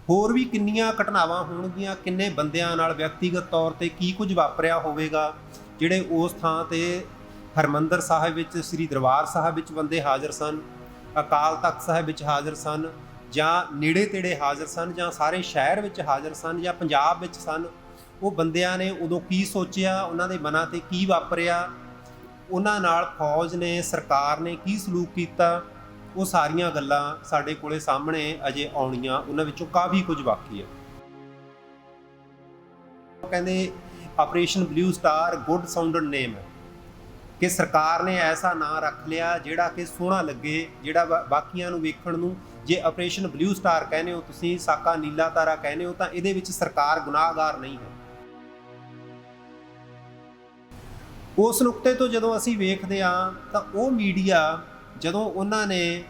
ਹੋਰ ਵੀ ਕਿੰਨੀਆਂ ਘਟਨਾਵਾਂ ਹੋਣਗੀਆਂ, ਕਿੰਨੇ ਬੰਦਿਆਂ ਨਾਲ ਵਿਅਕਤੀਗਤ ਤੌਰ 'ਤੇ ਕੀ ਕੁਝ ਵਾਪਰਿਆ ਹੋਵੇਗਾ, ਜਿਹੜੇ ਉਸ ਥਾਂ 'ਤੇ ਹਰਿਮੰਦਰ ਸਾਹਿਬ ਵਿੱਚ, ਸ੍ਰੀ ਦਰਬਾਰ ਸਾਹਿਬ ਵਿੱਚ ਬੰਦੇ ਹਾਜ਼ਰ ਸਨ, ਅਕਾਲ ਤਖਤ ਸਾਹਿਬ ਵਿੱਚ ਹਾਜ਼ਰ ਸਨ, ਜਾਂ ਨੇੜੇ ਤੇੜੇ ਹਾਜ਼ਰ ਸਨ, ਜਾਂ ਸਾਰੇ ਸ਼ਹਿਰ ਵਿੱਚ ਹਾਜ਼ਰ ਸਨ, ਜਾਂ ਪੰਜਾਬ ਵਿੱਚ ਸਨ। ਉਹ ਬੰਦਿਆਂ ਨੇ ਉਦੋਂ ਕੀ ਸੋਚਿਆ, ਉਹਨਾਂ ਦੇ ਮਨਾਂ 'ਤੇ ਕੀ ਵਾਪਰਿਆ, ਉਹਨਾਂ ਨਾਲ ਫੌਜ ਨੇ, ਸਰਕਾਰ ਨੇ ਕੀ ਸਲੂਕ ਕੀਤਾ, ਉਹ ਸਾਰੀਆਂ ਗੱਲਾਂ ਸਾਡੇ ਕੋਲੇ ਸਾਹਮਣੇ ਅਜੇ ਆਉਣੀਆਂ। ਉਹਨਾਂ ਵਿੱਚੋਂ ਕਾਫੀ ਕੁਝ ਬਾਕੀ ਹੈ। ਉਹ ਕਹਿੰਦੇ ਆਪਰੇਸ਼ਨ ਬਲੂ ਸਟਾਰ ਗੁੱਡ ਸਾਊਂਡਡ ਨੇਮ ਹੈ, ਕਿ ਸਰਕਾਰ ਨੇ ਐਸਾ ਨਾਂ ਰੱਖ ਲਿਆ ਜਿਹੜਾ ਕਿ ਸੋਹਣਾ ਲੱਗੇ, ਜਿਹੜਾ ਬਾਕੀਆਂ ਨੂੰ ਵੇਖਣ ਨੂੰ, ਜੇ ਆਪਰੇਸ਼ਨ ਬਲੂ ਸਟਾਰ ਕਹਿੰਦੇ ਹੋ ਤੁਸੀਂ, ਸਾਕਾ ਨੀਲਾ ਤਾਰਾ ਕਹਿੰਦੇ ਹੋ, ਤਾਂ ਇਹਦੇ ਵਿੱਚ ਸਰਕਾਰ ਗੁਨਾਹਗਾਰ ਨਹੀਂ ਹੈ। ਉਸ ਨੁਕਤੇ ਤੋਂ ਜਦੋਂ ਅਸੀਂ ਵੇਖਦੇ ਹਾਂ ਤਾਂ ਉਹ ਮੀਡੀਆ, ਜਦੋਂ ਉਹਨਾਂ ਨੇ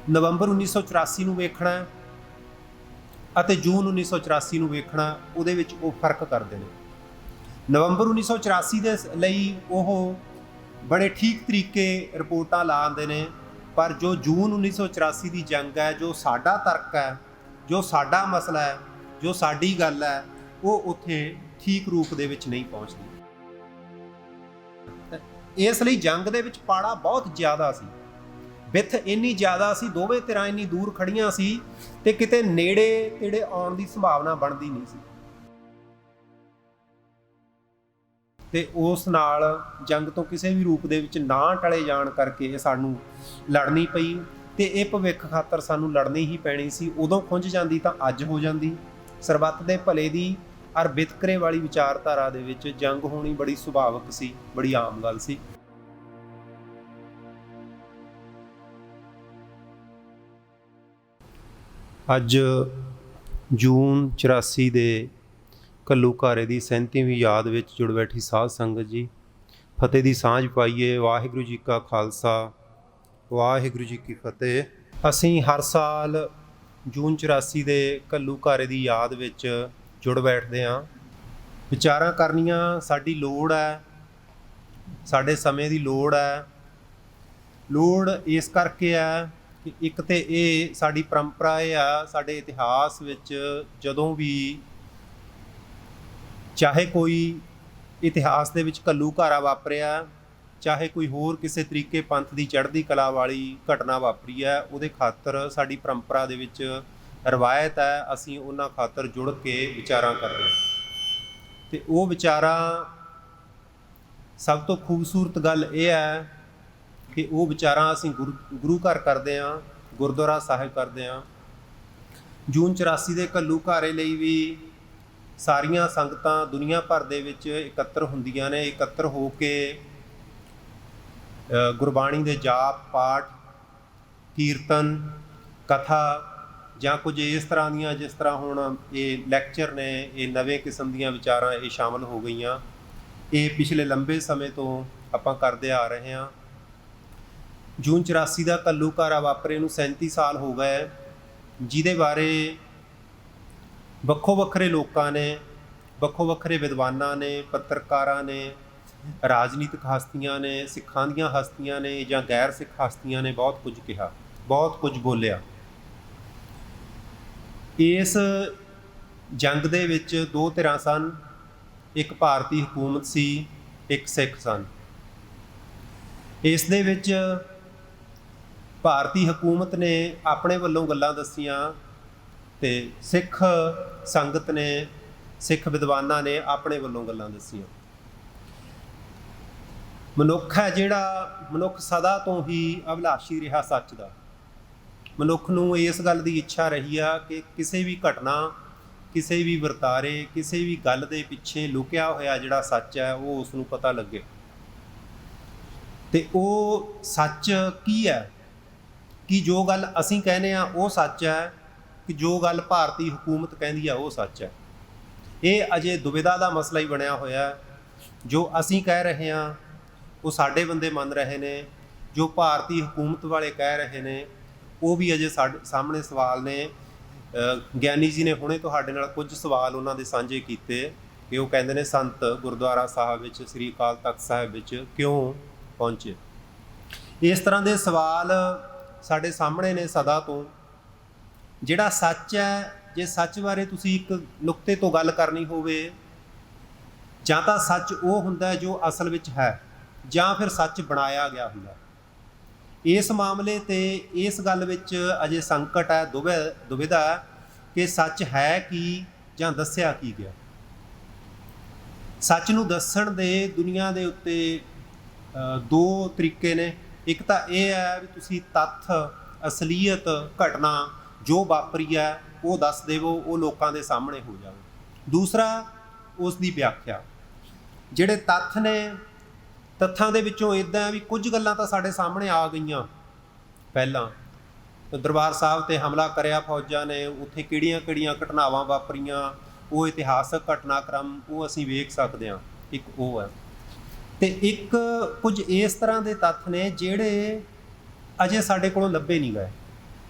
ਨਵੰਬਰ 1984 ਨੂੰ ਵੇਖਣਾ ਅਤੇ ਜੂਨ 1984 ਨੂੰ ਵੇਖਣਾ, ਉਹਦੇ ਵਿੱਚ ਉਹ ਫਰਕ ਕਰਦੇ ਨੇ। ਨਵੰਬਰ 1984 ਦੇ ਲਈ ਉਹ ਬੜੇ ਠੀਕ ਤਰੀਕੇ ਰਿਪੋਰਟਾਂ ਲਾਉਂਦੇ ਨੇ, ਪਰ ਜੋ ਜੂਨ 1984 ਦੀ ਜੰਗ ਹੈ, ਜੋ ਸਾਡਾ ਤਰਕ ਹੈ, ਜੋ ਸਾਡਾ ਮਸਲਾ ਹੈ, ਜੋ ਸਾਡੀ ਗੱਲ ਹੈ, ਉਹ ਉੱਥੇ ਠੀਕ ਰੂਪ ਦੇ ਵਿੱਚ ਨਹੀਂ ਪਹੁੰਚਦੀ। ਇਸ ਲਈ ਜੰਗ ਦੇ ਵਿੱਚ ਪਾੜਾ ਬਹੁਤ ਜ਼ਿਆਦਾ ਸੀ, ਵਿੱਥ ਇੰਨੀ ਜ਼ਿਆਦਾ ਸੀ, ਦੋਵੇਂ ਧਿਰਾਂ ਇੰਨੀ ਦੂਰ ਖੜੀਆਂ ਸੀ ਤੇ ਕਿਤੇ ਨੇੜੇ ਤੇੜੇ ਆਉਣ ਦੀ ਸੰਭਾਵਨਾ ਬਣਦੀ ਨਹੀਂ ਸੀ। ਤੇ ਉਸ ਨਾਲ ਜੰਗ ਤੋਂ ਕਿਸੇ ਵੀ ਰੂਪ ਦੇ ਵਿੱਚ ਨਾ ਟਲੇ ਜਾਣ ਕਰਕੇ ਸਾਨੂੰ ਲੜਨੀ ਪਈ, ਤੇ ਇਹ ਭਵਿੱਖ ਖਾਤਰ ਸਾਨੂੰ ਲੜਨੀ ਹੀ ਪੈਣੀ ਸੀ। ਉਦੋਂ ਖੁੰਝ ਜਾਂਦੀ ਤਾਂ ਅੱਜ ਹੋ ਜਾਂਦੀ। ਸਰਬੱਤ ਦੇ ਭਲੇ ਦੀ ਔਰ ਵਿਤਕਰੇ ਵਾਲੀ ਵਿਚਾਰਧਾਰਾ ਦੇ ਵਿੱਚ ਜੰਗ ਹੋਣੀ ਬੜੀ ਸੁਭਾਵਿਕ ਸੀ, ਬੜੀ ਆਮ ਗੱਲ ਸੀ। ਅੱਜ ਜੂਨ 84 ਦੇ ਘੱਲੂਘਾਰੇ ਦੀ 37ਵੀਂ ਯਾਦ ਵਿੱਚ ਜੁੜ ਬੈਠੀ ਸਾਧ ਸੰਗਤ ਜੀ, ਫਤਿਹ ਦੀ ਸਾਂਝ ਪਾਈਏ। ਵਾਹਿਗੁਰੂ ਜੀ ਕਾ ਖਾਲਸਾ, ਵਾਹਿਗੁਰੂ ਜੀ ਕੀ ਫਤਿਹ। ਅਸੀਂ ਹਰ ਸਾਲ ਜੂਨ 84 ਦੇ ਘੱਲੂਘਾਰੇ ਦੀ ਯਾਦ ਵਿੱਚ ਜੁੜ ਬੈਠਦੇ ਹਾਂ। ਵਿਚਾਰਾਂ ਕਰਨੀਆਂ ਸਾਡੀ ਲੋੜ ਹੈ, ਸਾਡੇ ਸਮੇਂ ਦੀ ਲੋੜ ਹੈ। ਲੋੜ ਇਸ ਕਰਕੇ ਹੈ ਕਿ ਇੱਕ ਤਾਂ ਇਹ ਸਾਡੀ ਪਰੰਪਰਾ ਇਹ ਆ, ਸਾਡੇ ਇਤਿਹਾਸ ਵਿੱਚ ਜਦੋਂ ਵੀ ਚਾਹੇ ਕੋਈ ਇਤਿਹਾਸ ਦੇ ਵਿੱਚ ਘੱਲੂਘਾਰਾ ਵਾਪਰਿਆ, ਚਾਹੇ ਕੋਈ ਹੋਰ ਕਿਸੇ ਤਰੀਕੇ ਪੰਥ ਦੀ ਚੜ੍ਹਦੀ ਕਲਾ ਵਾਲੀ ਘਟਨਾ ਵਾਪਰੀ ਹੈ, ਉਹਦੇ ਖਾਤਰ ਸਾਡੀ ਪਰੰਪਰਾ ਦੇ ਵਿੱਚ ਰਵਾਇਤ ਹੈ, ਅਸੀਂ ਉਹਨਾਂ ਖਾਤਰ ਜੁੜ ਕੇ ਵਿਚਾਰਾਂ ਕਰਦੇ ਹਾਂ। ਅਤੇ ਉਹ ਵਿਚਾਰਾਂ, ਸਭ ਤੋਂ ਖੂਬਸੂਰਤ ਗੱਲ ਇਹ ਹੈ ਕਿ ਉਹ ਵਿਚਾਰਾਂ ਅਸੀਂ ਗੁਰੂ ਘਰ ਕਰਦੇ ਹਾਂ, ਗੁਰਦੁਆਰਾ ਸਾਹਿਬ ਕਰਦੇ ਹਾਂ। ਜੂਨ 84 ਦੇ ਘੱਲੂਘਾਰੇ ਲਈ ਵੀ ਸਾਰੀਆਂ ਸੰਗਤਾਂ ਦੁਨੀਆ ਭਰ ਦੇ ਵਿੱਚ ਇਕੱਤਰ ਹੁੰਦੀਆਂ ਨੇ। ਇਕੱਤਰ ਹੋ ਕੇ ਗੁਰਬਾਣੀ ਦੇ ਜਾਪ ਪਾਠ, ਕੀਰਤਨ, ਕਥਾ ਜਾਂ ਕੁਝ ਇਸ ਤਰ੍ਹਾਂ ਦੀਆਂ, ਜਿਸ ਤਰ੍ਹਾਂ ਹੁਣ ਇਹ ਲੈਕਚਰ ਨੇ, ਇਹ ਨਵੇਂ ਕਿਸਮ ਦੀਆਂ ਵਿਚਾਰਾਂ ਇਹ ਸ਼ਾਮਲ ਹੋ ਗਈਆਂ। ਇਹ ਪਿਛਲੇ ਲੰਬੇ ਸਮੇਂ ਤੋਂ ਆਪਾਂ ਕਰਦੇ ਆ ਰਹੇ ਹਾਂ। ਜੂਨ 84 ਦਾ ਘੱਲੂਘਾਰਾ ਵਾਪਰੇ ਨੂੰ 37 ਸਾਲ ਹੋ ਗਏ, ਜਿਹਦੇ ਬਾਰੇ ਵੱਖੋ ਵੱਖਰੇ ਲੋਕਾਂ ਨੇ, ਵੱਖੋ ਵੱਖਰੇ ਵਿਦਵਾਨਾਂ ਨੇ, ਪੱਤਰਕਾਰਾਂ ਨੇ, ਰਾਜਨੀਤਿਕ ਹਸਤੀਆਂ ਨੇ, ਸਿੱਖਾਂ ਦੀਆਂ ਹਸਤੀਆਂ ਨੇ ਜਾਂ ਗੈਰ ਸਿੱਖ ਹਸਤੀਆਂ ਨੇ ਬਹੁਤ ਕੁਝ ਕਿਹਾ, ਬਹੁਤ ਕੁਝ ਬੋਲਿਆ। ਇਸ ਜੰਗ ਦੇ ਵਿੱਚ ਦੋ ਧਿਰਾਂ ਸਨ, ਇੱਕ ਭਾਰਤੀ ਹਕੂਮਤ ਸੀ, ਇੱਕ ਸਿੱਖ ਸਨ। ਇਸ ਦੇ ਵਿੱਚ ਭਾਰਤੀ ਹਕੂਮਤ ਨੇ ਆਪਣੇ ਵੱਲੋਂ ਗੱਲਾਂ ਦੱਸੀਆਂ ਤੇ ਸਿੱਖ ਸੰਗਤ ਨੇ, ਸਿੱਖ ਵਿਦਵਾਨਾਂ ਨੇ ਆਪਣੇ ਵੱਲੋਂ ਗੱਲਾਂ ਦੱਸੀਆਂ। ਮਨੁੱਖ ਹੈ ਜਿਹੜਾ, ਮਨੁੱਖ ਸਦਾ ਤੋਂ ਹੀ ਅਭਿਲਾਸ਼ੀ ਰਿਹਾ ਸੱਚ ਦਾ। ਮਨੁੱਖ ਨੂੰ ਇਸ ਗੱਲ ਦੀ ਇੱਛਾ ਰਹੀ ਆ ਕਿ ਕਿਸੇ ਵੀ ਘਟਨਾ, ਕਿਸੇ ਵੀ ਵਰਤਾਰੇ, ਕਿਸੇ ਵੀ ਗੱਲ ਦੇ ਪਿੱਛੇ ਲੁਕਿਆ ਹੋਇਆ ਜਿਹੜਾ ਸੱਚ ਹੈ ਉਹ ਉਸ ਨੂੰ ਪਤਾ ਲੱਗੇ। ਅਤੇ ਉਹ ਸੱਚ ਕੀ ਹੈ, ਕਿ ਜੋ ਗੱਲ ਅਸੀਂ ਕਹਿੰਦੇ ਹਾਂ ਉਹ ਸੱਚ ਹੈ, ਕਿ ਜੋ ਗੱਲ ਭਾਰਤੀ ਹਕੂਮਤ ਕਹਿੰਦੀ ਆ ਉਹ ਸੱਚ ਹੈ। ਇਹ ਅਜੇ ਦੁਵਿਧਾ ਦਾ ਮਸਲਾ ਹੀ ਬਣਿਆ ਹੋਇਆ। ਜੋ ਅਸੀਂ ਕਹਿ ਰਹੇ ਹਾਂ ਉਹ ਸਾਡੇ ਬੰਦੇ ਮੰਨ ਰਹੇ ਨੇ, ਜੋ ਭਾਰਤੀ ਹਕੂਮਤ ਵਾਲੇ ਕਹਿ ਰਹੇ ਨੇ ਉਹ ਵੀ ਅਜੇ ਸਾਡੇ ਸਾਹਮਣੇ ਸਵਾਲ ਨੇ। ਗਿਆਨੀ ਜੀ ਨੇ ਹੁਣੇ ਤੁਹਾਡੇ ਨਾਲ ਕੁਝ ਸਵਾਲ ਉਹਨਾਂ ਦੇ ਸਾਂਝੇ ਕੀਤੇ ਕਿ ਉਹ ਕਹਿੰਦੇ ਨੇ ਸੰਤ ਗੁਰਦੁਆਰਾ ਸਾਹਿਬ ਵਿੱਚ, ਸ੍ਰੀ ਅਕਾਲ ਤਖਤ ਸਾਹਿਬ ਵਿੱਚ ਕਿਉਂ ਪਹੁੰਚੇ। ਇਸ ਤਰ੍ਹਾਂ ਦੇ ਸਵਾਲ ਸਾਡੇ ਸਾਹਮਣੇ ਨੇ ਸਦਾ ਤੋਂ। ਜਿਹੜਾ ਸੱਚ ਹੈ ਜੇ ਸੱਚ ਬਾਰੇ ਤੁਸੀਂ ਇੱਕ ਨੁਕਤੇ ਤੋਂ ਗੱਲ ਕਰਨੀ ਹੋਵੇ, ਜਾਂ ਤਾਂ ਸੱਚ ਉਹ ਹੁੰਦਾ ਜੋ ਅਸਲ ਵਿੱਚ ਹੈ, ਜਾਂ ਫਿਰ ਸੱਚ ਬਣਾਇਆ ਗਿਆ ਹੁੰਦਾ। ਇਸ ਮਾਮਲੇ ਤੇ ਇਸ ਗੱਲ ਵਿੱਚ ਅਜੇ ਸੰਕਟ ਹੈ, ਦੁਵਿਧਾ ਹੈ ਕਿ ਸੱਚ ਹੈ ਕੀ ਜਾਂ ਦੱਸਿਆ ਕੀ ਗਿਆ। ਸੱਚ ਨੂੰ ਦੱਸਣ ਦੇ ਦੁਨੀਆ ਦੇ ਉੱਤੇ ਦੋ ਤਰੀਕੇ ਨੇ। ਇੱਕ ਤਾਂ ਇਹ ਹੈ ਵੀ ਤੁਸੀਂ ਤੱਥ, ਅਸਲੀਅਤ, ਘਟਨਾ ਜੋ ਵਾਪਰੀ ਹੈ ਉਹ ਦੱਸ ਦੇਵੋ, ਉਹ ਲੋਕਾਂ ਦੇ ਸਾਹਮਣੇ ਹੋ ਜਾਵੇ। ਦੂਸਰਾ ਉਸ ਦੀ ਵਿਆਖਿਆ। ਜਿਹੜੇ ਤੱਥ ਨੇ, ਤੱਥਾਂ ਦੇ ਵਿੱਚੋਂ ਇੱਦਾਂ ਵੀ ਕੁਝ ਗੱਲਾਂ ਤਾਂ ਸਾਡੇ ਸਾਹਮਣੇ ਆ ਗਈਆਂ ਪਹਿਲਾਂ। ਦਰਬਾਰ ਸਾਹਿਬ 'ਤੇ ਹਮਲਾ ਕਰਿਆ ਫੌਜਾਂ ਨੇ, ਉੱਥੇ ਕਿਹੜੀਆਂ ਕਿਹੜੀਆਂ ਘਟਨਾਵਾਂ ਵਾਪਰੀਆਂ, ਉਹ ਇਤਿਹਾਸਕ ਘਟਨਾਕ੍ਰਮ ਉਹ ਅਸੀਂ ਵੇਖ ਸਕਦੇ ਹਾਂ। ਇੱਕ ਉਹ ਹੈ, ਅਤੇ ਇੱਕ ਕੁਝ ਇਸ ਤਰ੍ਹਾਂ ਦੇ ਤੱਥ ਨੇ ਜਿਹੜੇ ਅਜੇ ਸਾਡੇ ਕੋਲੋਂ ਲੱਭੇ ਨਹੀਂ ਗਏ,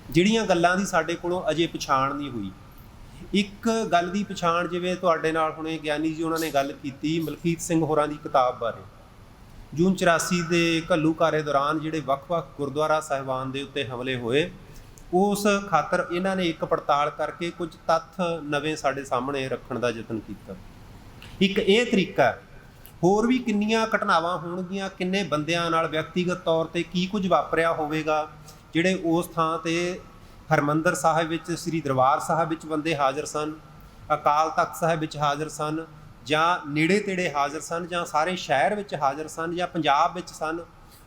ਜਿਹੜੀਆਂ ਗੱਲਾਂ ਦੀ ਸਾਡੇ ਕੋਲੋਂ ਅਜੇ ਪਛਾਣ ਨਹੀਂ ਹੋਈ। ਇੱਕ ਗੱਲ ਦੀ ਪਛਾਣ, ਜਿਵੇਂ ਤੁਹਾਡੇ ਨਾਲ ਹੁਣੇ ਗਿਆਨੀ ਜੀ ਉਹਨਾਂ ਨੇ ਗੱਲ ਕੀਤੀ ਮਲਕੀਤ ਸਿੰਘ ਹੋਰਾਂ ਦੀ ਕਿਤਾਬ ਬਾਰੇ। ਜੂਨ 84 ਦੇ ਘੱਲੂਘਾਰੇ ਦੌਰਾਨ ਜਿਹੜੇ ਵੱਖ-ਵੱਖ ਗੁਰਦੁਆਰਾ ਸਾਹਿਬਾਨ ਦੇ ਉੱਤੇ ਹਮਲੇ ਹੋਏ, ਉਸ ਖਾਤਰ ਇਹਨਾਂ ਨੇ ਇੱਕ ਪੜਤਾਲ ਕਰਕੇ ਕੁਝ ਤੱਥ ਨਵੇਂ ਸਾਡੇ ਸਾਹਮਣੇ ਰੱਖਣ ਦਾ ਯਤਨ ਕੀਤਾ। ਇੱਕ ਇਹ ਤਰੀਕਾ ਹੈ। ਹੋਰ ਵੀ ਕਿੰਨੀਆਂ ਘਟਨਾਵਾਂ ਹੋਣਗੀਆਂ, ਕਿੰਨੇ ਬੰਦਿਆਂ ਨਾਲ ਵਿਅਕਤੀਗਤ ਤੌਰ 'ਤੇ ਕੀ ਕੁਝ ਵਾਪਰਿਆ ਹੋਵੇਗਾ, ਜਿਹੜੇ ਉਸ ਥਾਂ 'ਤੇ ਹਰਿਮੰਦਰ ਸਾਹਿਬ ਵਿੱਚ, ਸ੍ਰੀ ਦਰਬਾਰ ਸਾਹਿਬ ਵਿੱਚ ਬੰਦੇ ਹਾਜ਼ਰ ਸਨ, ਅਕਾਲ ਤਖਤ ਸਾਹਿਬ ਵਿੱਚ ਹਾਜ਼ਰ ਸਨ, ਜਾਂ ਨੇੜੇ ਤੇੜੇ ਹਾਜ਼ਰ ਸਨ, ਜਾਂ ਸਾਰੇ ਸ਼ਹਿਰ ਵਿੱਚ ਹਾਜ਼ਰ ਸਨ, ਜਾਂ ਪੰਜਾਬ ਵਿੱਚ ਸਨ।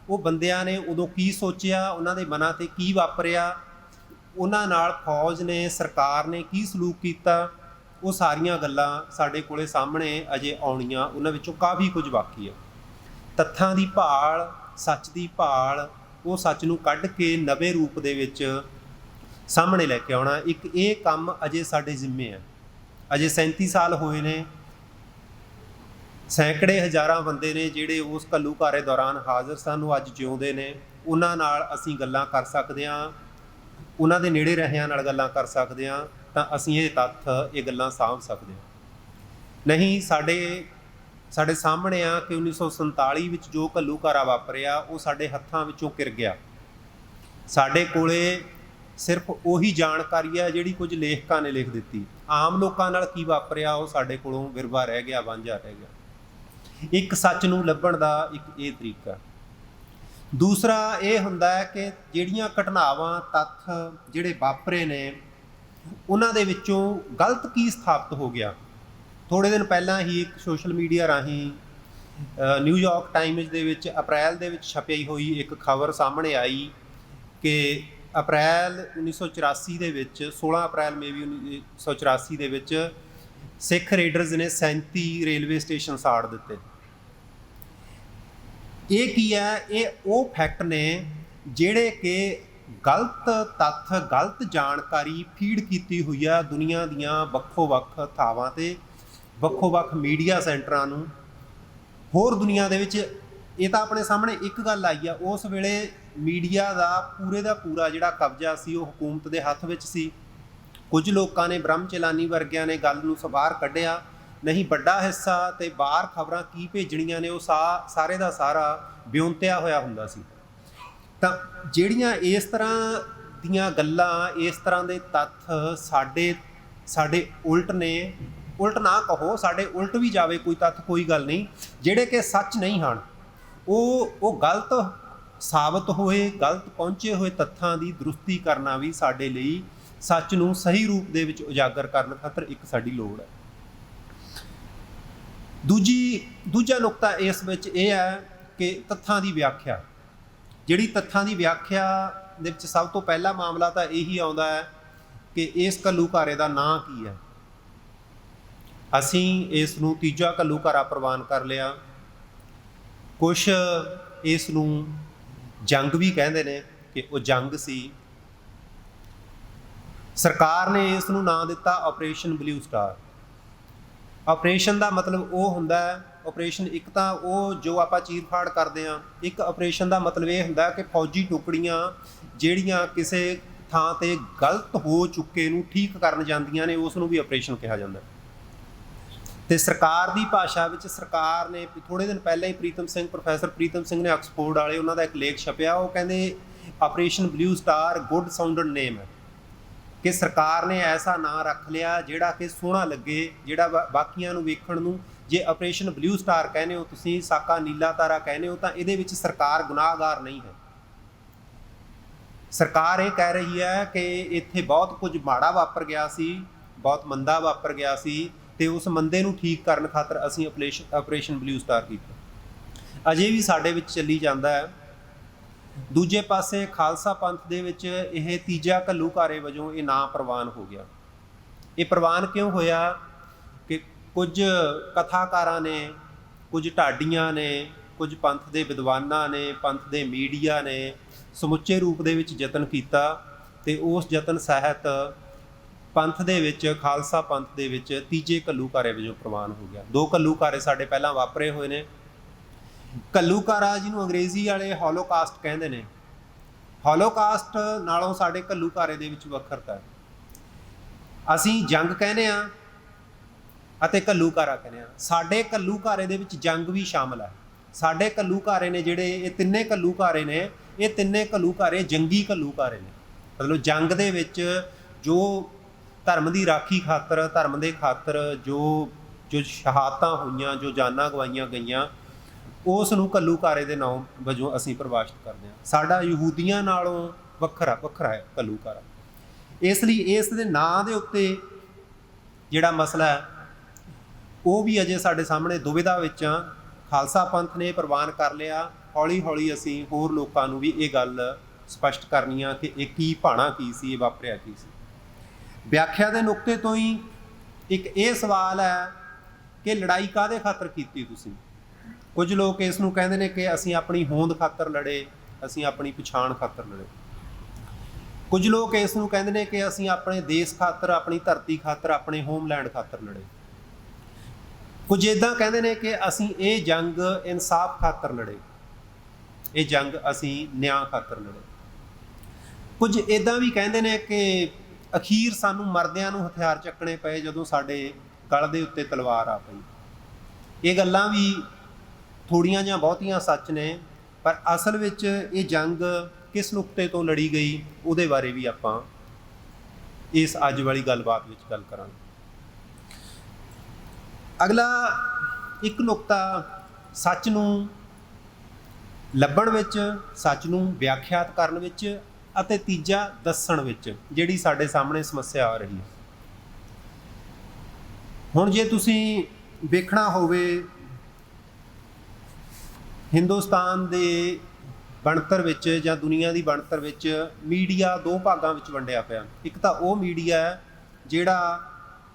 ਉਹ ਬੰਦਿਆਂ ਨੇ ਉਦੋਂ ਕੀ ਸੋਚਿਆ, ਉਹਨਾਂ ਦੇ ਮਨਾਂ 'ਤੇ ਕੀ ਵਾਪਰਿਆ, ਉਹਨਾਂ ਨਾਲ ਫੌਜ ਨੇ, ਸਰਕਾਰ ਨੇ ਕੀ ਸਲੂਕ ਕੀਤਾ, ਉਹ ਸਾਰੀਆਂ ਗੱਲਾਂ ਸਾਡੇ ਕੋਲੇ ਸਾਹਮਣੇ ਅਜੇ ਆਉਣੀਆਂ। ਉਹਨਾਂ ਵਿੱਚੋਂ ਕਾਫੀ ਕੁਝ ਬਾਕੀ ਹੈ। ਤੱਥਾਂ ਦੀ ਭਾਲ, ਸੱਚ ਦੀ ਭਾਲ, ਉਹ ਸੱਚ ਨੂੰ ਕੱਢ ਕੇ ਨਵੇਂ ਰੂਪ ਦੇ ਵਿੱਚ ਸਾਹਮਣੇ ਲੈ ਕੇ ਆਉਣਾ, ਇੱਕ ਇਹ ਕੰਮ ਅਜੇ ਸਾਡੇ ਜ਼ਿੰਮੇ ਹੈ। ਅਜੇ 37 ਸਾਲ ਹੋਏ ਨੇ, ਸੈਂਕੜੇ ਹਜ਼ਾਰਾਂ ਬੰਦੇ ਨੇ ਜਿਹੜੇ ਉਸ ਘੱਲੂਘਾਰੇ ਦੌਰਾਨ ਹਾਜ਼ਰ ਸਨ, ਉਹ ਅੱਜ ਜਿਉਂਦੇ ਨੇ। ਉਹਨਾਂ ਨਾਲ ਅਸੀਂ ਗੱਲਾਂ ਕਰ ਸਕਦੇ ਹਾਂ, ਉਹਨਾਂ ਦੇ ਨੇੜੇ ਰਹਿਆਂ ਨਾਲ ਗੱਲਾਂ ਕਰ ਸਕਦੇ ਹਾਂ, ਤਾਂ ਅਸੀਂ ਇਹ ਤੱਥ, ਇਹ ਗੱਲਾਂ ਸਾਂਭ ਸਕਦੇ ਹਾਂ। ਨਹੀਂ, ਸਾਡੇ ਸਾਹਮਣੇ ਆ ਕਿ 1947 ਵਿੱਚ ਜੋ ਘੱਲੂਘਾਰਾ ਵਾਪਰਿਆ ਉਹ ਸਾਡੇ ਹੱਥਾਂ ਵਿੱਚੋਂ ਕਿਰ ਗਿਆ। ਸਾਡੇ ਕੋਲੇ ਸਿਰਫ ਉਹੀ ਜਾਣਕਾਰੀ ਹੈ ਜਿਹੜੀ ਕੁਝ ਲੇਖਕਾਂ ਨੇ ਲਿਖ ਦਿੱਤੀ। ਆਮ ਲੋਕਾਂ ਨਾਲ ਕੀ ਵਾਪਰਿਆ ਉਹ ਸਾਡੇ ਕੋਲੋਂ ਵਿਰਵਾ ਰਹਿ ਗਿਆ, ਵਾਂਝਾ ਰਹਿ ਗਿਆ। ਇੱਕ ਸੱਚ ਨੂੰ ਲੱਭਣ ਦਾ ਇੱਕ ਇਹ ਤਰੀਕਾ। ਦੂਸਰਾ ਇਹ ਹੁੰਦਾ ਹੈ ਕਿ ਜਿਹੜੀਆਂ ਘਟਨਾਵਾਂ, ਤੱਥ ਜਿਹੜੇ ਵਾਪਰੇ ਨੇ, ਉਹਨਾਂ ਦੇ ਵਿੱਚੋਂ ਗਲਤ ਕੀ ਸਥਾਪਿਤ ਹੋ ਗਿਆ। ਥੋੜ੍ਹੇ ਦਿਨ ਪਹਿਲਾਂ ਹੀ ਇੱਕ ਸੋਸ਼ਲ ਮੀਡੀਆ ਰਾਹੀਂ ਨਿਊਯਾਰਕ ਟਾਈਮਜ਼ ਦੇ ਵਿੱਚ ਅਪ੍ਰੈਲ ਦੇ ਵਿੱਚ ਛਪੀ ਹੋਈ ਇੱਕ ਖਬਰ ਸਾਹਮਣੇ ਆਈ ਕਿ ਅਪ੍ਰੈਲ 1984 ਦੇ ਵਿੱਚ, 16 ਅਪ੍ਰੈਲ ਮੇਬੀ 1984 ਦੇ ਵਿੱਚ ਸਿੱਖ ਰੇਡਰਜ਼ ਨੇ 37 ਰੇਲਵੇ ਸਟੇਸ਼ਨ ਸਾੜ ਦਿੱਤੇ। ਇਹ ਕੀ ਹੈ? ਇਹ ਉਹ ਫੈਕਟ ਨੇ ਜਿਹੜੇ ਕਿ ਗਲਤ ਤੱਥ, ਗਲਤ ਜਾਣਕਾਰੀ ਫੀਡ ਕੀਤੀ ਹੋਈ ਆ ਦੁਨੀਆ ਦੀਆਂ ਵੱਖੋ-ਵੱਖ ਥਾਵਾਂ 'ਤੇ, ਵੱਖੋ-ਵੱਖ ਮੀਡੀਆ ਸੈਂਟਰਾਂ ਨੂੰ। ਹੋਰ ਦੁਨੀਆ ਦੇ ਵਿੱਚ ਇਹ ਤਾਂ ਆਪਣੇ ਸਾਹਮਣੇ ਇੱਕ ਗੱਲ ਆਈ ਆ, ਉਸ ਵੇਲੇ ਮੀਡੀਆ ਦਾ ਪੂਰਾ ਜਿਹੜਾ ਕਬਜ਼ਾ ਸੀ ਉਹ ਹਕੂਮਤ ਦੇ ਹੱਥ ਵਿੱਚ ਸੀ। ਕੁਝ ਲੋਕਾਂ ਨੇ, ਬ੍ਰਹਮ ਚਲਾਨੀ ਵਰਗਿਆਂ ਨੇ ਗੱਲ ਨੂੰ ਬਾਹਰ ਕੱਢਿਆ, ਨਹੀਂ ਵੱਡਾ ਹਿੱਸਾ ਤੇ ਬਾਹਰ ਖਬਰਾਂ ਕੀ ਭੇਜਣੀਆਂ ਨੇ ਉਹ ਸਾਰੇ ਦਾ ਸਾਰਾ ਵਿਉਂਤਿਆ ਹੋਇਆ ਹੁੰਦਾ ਸੀ। ਤਾਂ ਜਿਹੜੀਆਂ ਇਸ ਤਰ੍ਹਾਂ ਦੀਆਂ ਗੱਲਾਂ, ਇਸ ਤਰ੍ਹਾਂ ਦੇ ਤੱਥ ਸਾਡੇ ਉਲਟ ਨੇ, ਉਲਟ ਨਾ ਕਹੋ, ਸਾਡੇ ਉਲਟ ਵੀ ਜਾਵੇ ਕੋਈ ਤੱਥ, ਕੋਈ ਗੱਲ ਨਹੀਂ, ਜਿਹੜੇ ਕਿ ਸੱਚ ਨਹੀਂ ਹਨ, ਉਹ ਗਲਤ ਸਾਬਤ ਹੋਏ, ਗਲਤ ਪਹੁੰਚੇ ਹੋਏ ਤੱਥਾਂ ਦੀ ਦਰੁਸਤੀ ਕਰਨਾ ਵੀ ਸਾਡੇ ਲਈ ਸੱਚ ਨੂੰ ਸਹੀ ਰੂਪ ਦੇ ਵਿੱਚ ਉਜਾਗਰ ਕਰਨ ਖਾਤਰ ਇੱਕ ਸਾਡੀ ਲੋੜ ਹੈ। ਦੂਜਾ ਨੁਕਤਾ ਇਸ ਵਿੱਚ ਇਹ ਹੈ ਕਿ ਤੱਥਾਂ ਦੀ ਵਿਆਖਿਆ। ਜਿਹੜੀ ਤੱਥਾਂ ਦੀ ਵਿਆਖਿਆ ਦੇ ਵਿੱਚ ਸਭ ਤੋਂ ਪਹਿਲਾ ਮਾਮਲਾ ਤਾਂ ਇਹੀ ਆਉਂਦਾ ਹੈ ਕਿ ਇਸ ਘੱਲੂਘਾਰੇ ਦਾ ਨਾਂ ਕੀ ਹੈ। ਅਸੀਂ ਇਸ ਨੂੰ ਤੀਜਾ ਘੱਲੂਘਾਰਾ ਪ੍ਰਵਾਨ ਕਰ ਲਿਆ। ਕੁਛ ਇਸ ਨੂੰ ਜੰਗ ਵੀ ਕਹਿੰਦੇ ਨੇ ਕਿ ਉਹ ਜੰਗ ਸੀ। ਸਰਕਾਰ ਨੇ ਇਸ ਨੂੰ ਨਾਂ ਦਿੱਤਾ ਆਪਰੇਸ਼ਨ ਬਲੂ ਸਟਾਰ। ਆਪਰੇਸ਼ਨ ਦਾ ਮਤਲਬ ਉਹ ਹੁੰਦਾ ਹੈ, ਆਪਰੇਸ਼ਨ ਇੱਕ ਤਾਂ ਉਹ ਜੋ ਆਪਾਂ ਚੀਰ ਫਾੜ ਕਰਦੇ ਹਾਂ, ਇੱਕ ਆਪਰੇਸ਼ਨ ਦਾ ਮਤਲਬ ਇਹ ਹੁੰਦਾ ਕਿ ਫੌਜੀ ਟੁਕੜੀਆਂ ਜਿਹੜੀਆਂ ਕਿਸੇ ਥਾਂ 'ਤੇ ਗਲਤ ਹੋ ਚੁੱਕੇ ਨੂੰ ਠੀਕ ਕਰਨ ਜਾਂਦੀਆਂ ਨੇ, ਉਸ ਨੂੰ ਵੀ ਆਪਰੇਸ਼ਨ ਕਿਹਾ ਜਾਂਦਾ। ਅਤੇ ਸਰਕਾਰ ਦੀ ਭਾਸ਼ਾ ਵਿੱਚ ਸਰਕਾਰ ਨੇ ਥੋੜ੍ਹੇ ਦਿਨ ਪਹਿਲਾਂ ਹੀ ਪ੍ਰੋਫੈਸਰ ਪ੍ਰੀਤਮ ਸਿੰਘ ਨੇ ਆਕਸਫੋਰਡ ਵਾਲੇ, ਉਹਨਾਂ ਦਾ ਇੱਕ ਲੇਖ ਛਪਿਆ, ਉਹ ਕਹਿੰਦੇ ਆਪਰੇਸ਼ਨ ਬਲੂ ਸਟਾਰ ਗੁੱਡ ਸਾਊਂਡਡ ਨੇਮ ਹੈ, कि सरकार ने ऐसा नां रख लिया जिहड़ा कि सोहना लगे, जिहड़ा बाकियां नूं वेखण नूं, जे ऑपरेशन ब्लू स्टार कहने हो तुसीं, साका नीला तारा कहने हो, तां इहदे विच सरकार गुनाहगार नहीं है। सरकार ये कह रही है कि इत्थे बहुत कुछ माड़ा वापर गया सी, बहुत मंदा वापर गया सी, ते उस मंदे नूं ठीक करन खातर असीं ऑपरेशन ब्लू स्टार कीता। अजे भी साडे विच चली जांदा है। दूजे पासे खालसा पंथ दे विच यह तीजा घल्लूघारे वजों ये नां प्रवान हो गया। ये प्रवान क्यों होया कि कुछ कथाकारां ने, कुछ ढाडियां ने, कुछ पंथ दे विद्वानां ने, पंथ दे मीडिया ने समुचे रूप दे विच यतन कीता ते उस यतन सहित पंथ दे विच, खालसा पंथ दे विच तीजे घल्लूघारे वजों प्रवान हो गया। दो घल्लूघारे साडे पहलां वापरे होए ने। घल्लूघारा जिन्हों अंग्रेजी वाले हॉलोकास्ट कहते हैं, हॉलोकास्ट नालों साडे घल्लूघारे दे विच वखरता है। असीं जंग कहने आ अते घल्लूघारा कहने आ। साडे घल्लूघारे दे विच जंग भी शामिल है। साडे घल्लूघारे ने जिहड़े ये तिन्ने घल्लूघारे ने, ये तिन्ने घल्लूघारे जंगी घल्लूघारे ने। मतलब जंग दे विच जो धर्म की राखी खातर, धर्म के खातर जो जो शहादतां होईयां, जो जानां गवाईयां गईयां, उस नूं घल्लूघारे दे नाम वजों असीं परिभाषित करते हैं। साडा यहूदियां नालों वखरा है घल्लूघारा। इसलिए इस दे नां दे उत्ते जिहड़ा मसला है वो भी अजे साडे सामने दुविधा विच आ। खालसा पंथ ने प्रवान कर लिया, हौली हौली असीं होर लोकां नूं भी ये गल स्पष्ट करनी आ कि ये की भाणा की सी, ये वापरिया की सी। व्याख्या के नुकते तो ही एक ये सवाल है कि लड़ाई काहदे खातर कीती तुसीं। कुछ लोग इस नूं कहंदे ने कि असीं अपनी होंद खातर लड़े, असीं अपनी पछाण खातर लड़े। कुछ लोग इस नूं कहंदे ने कि असीं अपने देश खातर, अपनी धरती खातर, अपने होमलैंड खातर लड़े। कुछ इदां कहंदे ने कि असीं ये जंग इंसाफ खातर लड़े, ये जंग असीं न्याय खातर लड़े। कुछ इदां भी कहंदे ने कि अखीर सानूं मरदिआं नूं हथियार चक्कणे पए जदों साडे गल दे उत्ते तलवार आ पई। ये गल्लां भी थोड़ियां ਜਾਂ ਬਹੁਤੀਆਂ सच ने, पर असल विच ये जंग किस नुकते तो लड़ी गई उहदे बारे भी आपां इस अज वाली गलबात विच गल करांगे। अगला एक नुकता सच नूं ਲੱਭਣ ਵਿੱਚ, सच नूं व्याख्यात करन ਵਿੱਚ, ਅਤੇ ਤੀਜਾ ਦੱਸਣ ਵਿੱਚ, ਜਿਹੜੀ ਸਾਡੇ ਸਾਹਮਣੇ ਸਮੱਸਿਆ ਆ ਰਹੀ ਹੈ। ਹੁਣ ਜੇ ਤੁਸੀਂ ਵੇਖਣਾ ਹੋਵੇ हिंदुस्तान के ਬਣਤਰ ਵਿੱਚ ਜਾਂ ਦੁਨੀਆ ਦੀ ਬਣਤਰ ਵਿੱਚ ਮੀਡੀਆ ਦੋ ਭਾਗਾਂ ਵਿੱਚ ਵੰਡਿਆ ਪਿਆ। ਇੱਕ ਤਾਂ ਉਹ ਮੀਡੀਆ ਹੈ ਜਿਹੜਾ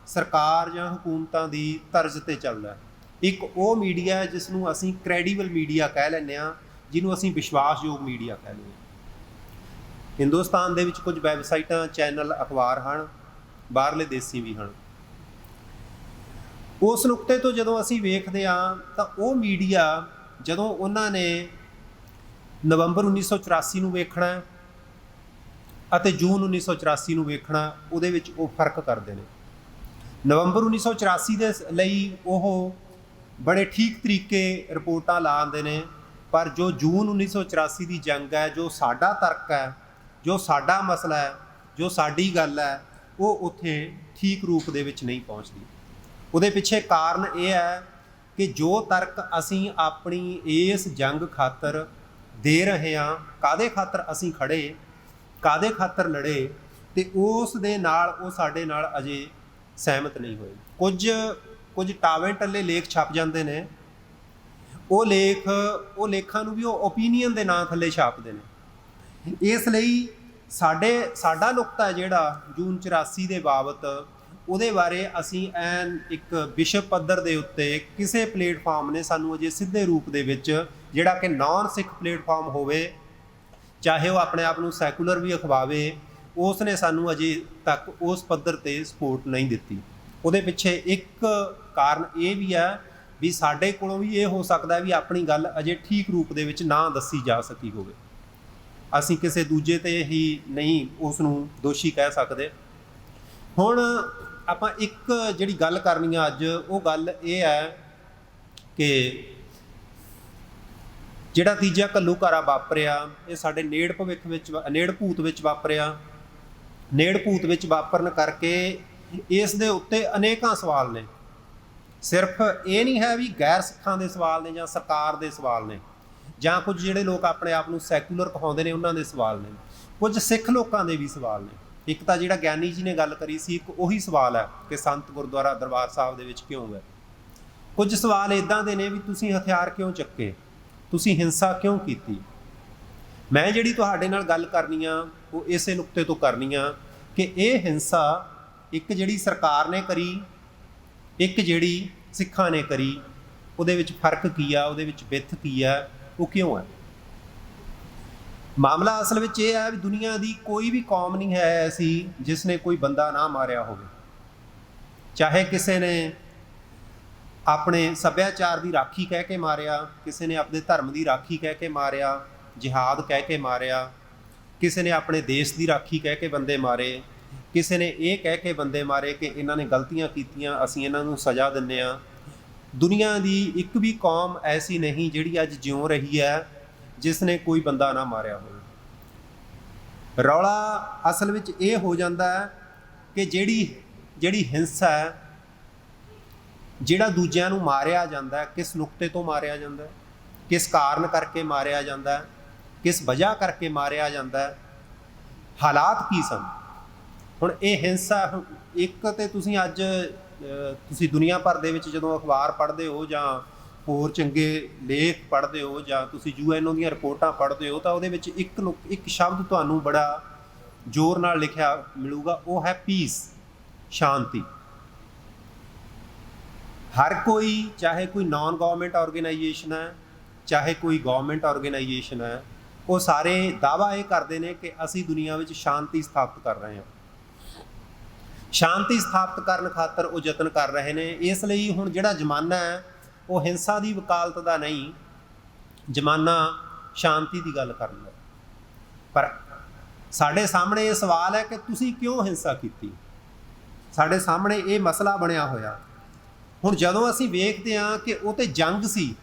ਸਰਕਾਰ ਜਾਂ ਹਕੂਮਤਾਂ ਦੀ ਤਰਜ਼ ਤੇ ਚੱਲਦਾ, ਇੱਕ ਉਹ ਮੀਡੀਆ ਹੈ ਜਿਸ ਨੂੰ ਅਸੀਂ ਕ੍ਰੈਡੀਬਲ ਮੀਡੀਆ ਕਹਿ ਲੈਂਦੇ ਹਾਂ, ਜਿਹਨੂੰ ਅਸੀਂ ਵਿਸ਼ਵਾਸਯੋਗ ਮੀਡੀਆ ਕਹਿ ਲੈਂਦੇ ਹਾਂ। ਹਿੰਦੁਸਤਾਨ ਦੇ ਵਿੱਚ ਕੁਝ ਵੈਬਸਾਈਟਾਂ, ਚੈਨਲ, ਅਖਬਾਰ ਹਨ, ਬਾਹਰਲੇ ਦੇਸੀ ਵੀ ਹਨ। ਉਸ ਨੁਕਤੇ ਤੋਂ ਜਦੋਂ ਅਸੀਂ ਵੇਖਦੇ ਹਾਂ ਤਾਂ ਉਹ ਮੀਡੀਆ ਜਦੋਂ ਉਹਨਾਂ ਨੇ ਨਵੰਬਰ 1984 ਨੂੰ ਵੇਖਣਾ ਅਤੇ ਜੂਨ 1984 ਨੂੰ ਵੇਖਣਾ, ਉਹਦੇ ਵਿੱਚ ਉਹ ਫਰਕ ਕਰਦੇ ਨੇ। ਨਵੰਬਰ 1984 ਦੇ ਲਈ ਉਹ ਬੜੇ ਠੀਕ ਤਰੀਕੇ ਰਿਪੋਰਟਾਂ ਲਾਉਂਦੇ ਨੇ, ਪਰ ਜੋ ਜੂਨ 1984 ਦੀ ਜੰਗ ਹੈ, ਜੋ ਸਾਡਾ ਤਰਕ ਹੈ, ਜੋ ਸਾਡਾ ਮਸਲਾ ਹੈ, ਜੋ ਸਾਡੀ ਗੱਲ ਹੈ, ਉਹ ਉੱਥੇ ਠੀਕ ਰੂਪ ਦੇ ਵਿੱਚ ਨਹੀਂ ਪਹੁੰਚਦੀ। ਉਹਦੇ ਪਿੱਛੇ ਕਾਰਨ ਇਹ ਹੈ कि जो तर्क असीं अपनी इस जंग खातर दे रहे हाँ, कादे खातर असीं खड़े, कादे खातर लड़े, तो उस दे नाल वो साडे नाल अजे सहमत नहीं होए। कुछ टावे टल्ले लेख छप जाते हैं, वो लेखां नूं भी वो ओपीनीयन के नां थल्ले छापते हैं। इसलिए साडा नुकता है जिहड़ा जून 84 के बाबत, ਉਹਦੇ ਬਾਰੇ ਅਸੀਂ ਐਨ ਇੱਕ ਵਿਸ਼ਵ ਪੱਧਰ ਦੇ ਉੱਤੇ ਕਿਸੇ ਪਲੇਟਫਾਰਮ ਨੇ ਸਾਨੂੰ ਅਜੇ ਸਿੱਧੇ ਰੂਪ ਦੇ ਵਿੱਚ, ਜਿਹੜਾ ਕਿ ਨਾਨ ਸਿੱਖ ਪਲੇਟਫਾਰਮ ਹੋਵੇ, ਚਾਹੇ ਉਹ ਆਪਣੇ ਆਪ ਨੂੰ ਸੈਕੂਲਰ ਵੀ ਅਖਵਾਵੇ, ਉਸ ਨੇ ਸਾਨੂੰ ਅਜੇ ਤੱਕ ਉਸ ਪੱਧਰ 'ਤੇ ਸਪੋਰਟ ਨਹੀਂ ਦਿੱਤੀ। ਉਹਦੇ ਪਿੱਛੇ ਇੱਕ ਕਾਰਨ ਇਹ ਵੀ ਹੈ ਵੀ ਸਾਡੇ ਕੋਲੋਂ ਵੀ ਇਹ ਹੋ ਸਕਦਾ ਵੀ ਆਪਣੀ ਗੱਲ ਅਜੇ ਠੀਕ ਰੂਪ ਦੇ ਵਿੱਚ ਨਾ ਦੱਸੀ ਜਾ ਸਕੀ ਹੋਵੇ। ਅਸੀਂ ਕਿਸੇ ਦੂਜੇ 'ਤੇ ਹੀ ਨਹੀਂ ਉਸ ਨੂੰ ਦੋਸ਼ੀ ਕਹਿ ਸਕਦੇ। ਹੁਣ ਆਪਾਂ ਇੱਕ ਜਿਹੜੀ ਗੱਲ ਕਰਨੀ ਆ ਅੱਜ, ਉਹ ਗੱਲ ਇਹ ਹੈ ਕਿ ਜਿਹੜਾ ਤੀਜਾ ਘੱਲੂਘਾਰਾ ਵਾਪਰਿਆ, ਇਹ ਸਾਡੇ ਨੇੜ ਭਵਿੱਖ ਵਿੱਚ, ਨੇੜ ਭੂਤ ਵਿੱਚ ਵਾਪਰਿਆ। ਨੇੜ ਭੂਤ ਵਿੱਚ ਵਾਪਰਨ ਕਰਕੇ ਇਸ ਦੇ ਉੱਤੇ ਅਨੇਕਾਂ ਸਵਾਲ ਨੇ। ਸਿਰਫ ਇਹ ਨਹੀਂ ਹੈ ਵੀ ਗੈਰ ਸਿੱਖਾਂ ਦੇ ਸਵਾਲ ਨੇ ਜਾਂ ਸਰਕਾਰ ਦੇ ਸਵਾਲ ਨੇ ਜਾਂ ਕੁਝ ਜਿਹੜੇ ਲੋਕ ਆਪਣੇ ਆਪ ਨੂੰ ਸੈਕੂਲਰ ਕਹਾਉਂਦੇ ਨੇ ਉਹਨਾਂ ਦੇ ਸਵਾਲ ਨੇ, ਕੁਝ ਸਿੱਖ ਲੋਕਾਂ ਦੇ ਵੀ ਸਵਾਲ ਨੇ। ਇੱਕ ਤਾਂ ਜਿਹੜਾ ਗਿਆਨੀ ਜੀ ਨੇ ਗੱਲ ਕਰੀ ਸੀ, ਇੱਕ ਉਹੀ ਸਵਾਲ ਹੈ ਕਿ ਸੰਤ ਗੁਰਦੁਆਰਾ ਦਰਬਾਰ ਸਾਹਿਬ ਦੇ ਵਿੱਚ ਕਿਉਂ ਹੈ। ਕੁਝ ਸਵਾਲ ਇੱਦਾਂ ਦੇ ਨੇ ਵੀ ਤੁਸੀਂ ਹਥਿਆਰ ਕਿਉਂ ਚੱਕੇ, ਤੁਸੀਂ ਹਿੰਸਾ ਕਿਉਂ ਕੀਤੀ। ਮੈਂ ਜਿਹੜੀ ਤੁਹਾਡੇ ਨਾਲ ਗੱਲ ਕਰਨੀ ਆ ਉਹ ਇਸੇ ਨੁਕਤੇ ਤੋਂ ਕਰਨੀ ਆ ਕਿ ਇਹ ਹਿੰਸਾ ਇੱਕ ਜਿਹੜੀ ਸਰਕਾਰ ਨੇ ਕਰੀ, ਇੱਕ ਜਿਹੜੀ ਸਿੱਖਾਂ ਨੇ ਕਰੀ, ਉਹਦੇ ਵਿੱਚ ਫਰਕ ਕੀ ਆ, ਉਹਦੇ ਵਿੱਚ ਵਿੱਥ ਕੀ ਆ, ਉਹ ਕਿਉਂ ਹੈ। ਮਾਮਲਾ ਅਸਲ ਵਿੱਚ ਇਹ ਹੈ ਵੀ ਦੁਨੀਆ ਦੀ ਕੋਈ ਵੀ ਕੌਮ ਨਹੀਂ ਹੈ ਐਸੀ ਜਿਸ ਨੇ ਕੋਈ ਬੰਦਾ ਨਾ ਮਾਰਿਆ ਹੋਵੇ। ਚਾਹੇ ਕਿਸੇ ਨੇ ਆਪਣੇ ਸੱਭਿਆਚਾਰ ਦੀ ਰਾਖੀ ਕਹਿ ਕੇ ਮਾਰਿਆ, ਕਿਸੇ ਨੇ ਆਪਣੇ ਧਰਮ ਦੀ ਰਾਖੀ ਕਹਿ ਕੇ ਮਾਰਿਆ, ਜਿਹਾਦ ਕਹਿ ਕੇ ਮਾਰਿਆ, ਕਿਸੇ ਨੇ ਆਪਣੇ ਦੇਸ਼ ਦੀ ਰਾਖੀ ਕਹਿ ਕੇ ਬੰਦੇ ਮਾਰੇ, ਕਿਸੇ ਨੇ ਇਹ ਕਹਿ ਕੇ ਬੰਦੇ ਮਾਰੇ ਕਿ ਇਹਨਾਂ ਨੇ ਗਲਤੀਆਂ ਕੀਤੀਆਂ, ਅਸੀਂ ਇਹਨਾਂ ਨੂੰ ਸਜ਼ਾ ਦਿੰਦੇ ਹਾਂ। ਦੁਨੀਆ ਦੀ ਇੱਕ ਵੀ ਕੌਮ ਐਸੀ ਨਹੀਂ ਜਿਹੜੀ ਅੱਜ ਜਿਉਂ ਰਹੀ ਹੈ ਜਿਸ ਨੇ ਕੋਈ ਬੰਦਾ ਨਾ ਮਾਰਿਆ ਹੋਵੇ। ਰੌਲਾ ਅਸਲ ਵਿੱਚ ਇਹ ਹੋ ਜਾਂਦਾ ਹੈ ਕਿ ਜਿਹੜੀ ਹਿੰਸਾ ਹੈ, ਜਿਹੜਾ ਦੂਜਿਆਂ ਨੂੰ ਮਾਰਿਆ ਜਾਂਦਾ, ਕਿਸ ਨੁਕਤੇ ਤੋਂ ਮਾਰਿਆ ਜਾਂਦਾ, ਕਿਸ ਕਾਰਨ ਕਰਕੇ ਮਾਰਿਆ ਜਾਂਦਾ, ਕਿਸ ਵਜ੍ਹਾ ਕਰਕੇ ਮਾਰਿਆ ਜਾਂਦਾ, ਹਾਲਾਤ ਕੀ ਸਨ। ਹੁਣ ਇਹ ਹਿੰਸਾ ਇੱਕ ਤੇ ਤੁਸੀਂ ਅੱਜ ਤੁਸੀਂ ਦੁਨੀਆ ਭਰ ਦੇ ਵਿੱਚ ਜਦੋਂ ਅਖਬਾਰ ਪੜ੍ਹਦੇ ਹੋ ਜਾਂ ਹੋਰ ਚੰਗੇ ਲੇਖ ਪੜ੍ਹਦੇ ਹੋ ਜਾਂ ਤੁਸੀਂ UN ਦੀਆਂ ਰਿਪੋਰਟਾਂ ਪੜ੍ਹਦੇ ਹੋ ਤਾਂ ਉਹਦੇ ਵਿੱਚ ਇੱਕ ਸ਼ਬਦ ਤੁਹਾਨੂੰ ਬੜਾ ਜ਼ੋਰ ਨਾਲ ਲਿਖਿਆ ਮਿਲੂਗਾ, ਉਹ ਹੈ ਪੀਸ, ਸ਼ਾਂਤੀ। ਹਰ ਕੋਈ, ਚਾਹੇ ਕੋਈ ਨਾਨ ਗਵਰਨਮੈਂਟ ਆਰਗੇਨਾਈਜੇਸ਼ਨ ਹੈ, ਚਾਹੇ ਕੋਈ ਗਵਰਨਮੈਂਟ ਆਰਗੇਨਾਈਜੇਸ਼ਨ ਹੈ, ਉਹ ਸਾਰੇ ਦਾਅਵਾ ਇਹ ਕਰਦੇ ਨੇ ਕਿ ਅਸੀਂ ਦੁਨੀਆ ਵਿੱਚ ਸ਼ਾਂਤੀ ਸਥਾਪਿਤ ਕਰ ਰਹੇ ਹਾਂ। ਸ਼ਾਂਤੀ ਸਥਾਪਿਤ ਕਰਨ ਖਾਤਰ ਉਹ ਯਤਨ ਕਰ ਰਹੇ ਨੇ। ਇਸ ਲਈ ਹੁਣ ਜਿਹੜਾ ਜ਼ਮਾਨਾ ਹੈ ਉਹ ਹਿੰਸਾ ਦੀ ਵਕਾਲਤ ਦਾ ਨਹੀਂ, ਜ਼ਮਾਨਾ ਸ਼ਾਂਤੀ ਦੀ ਗੱਲ ਕਰਨ ਦਾ। ਪਰ ਸਾਡੇ ਸਾਹਮਣੇ ਇਹ ਸਵਾਲ ਹੈ ਕਿ ਤੁਸੀਂ ਕਿਉਂ ਹਿੰਸਾ ਕੀਤੀ। ਸਾਡੇ ਸਾਹਮਣੇ ਇਹ ਮਸਲਾ ਬਣਿਆ ਹੋਇਆ। ਹੁਣ ਜਦੋਂ ਅਸੀਂ ਵੇਖਦੇ ਹਾਂ ਕਿ ਉਹ ਤੇ ਜੰਗ ਸੀ,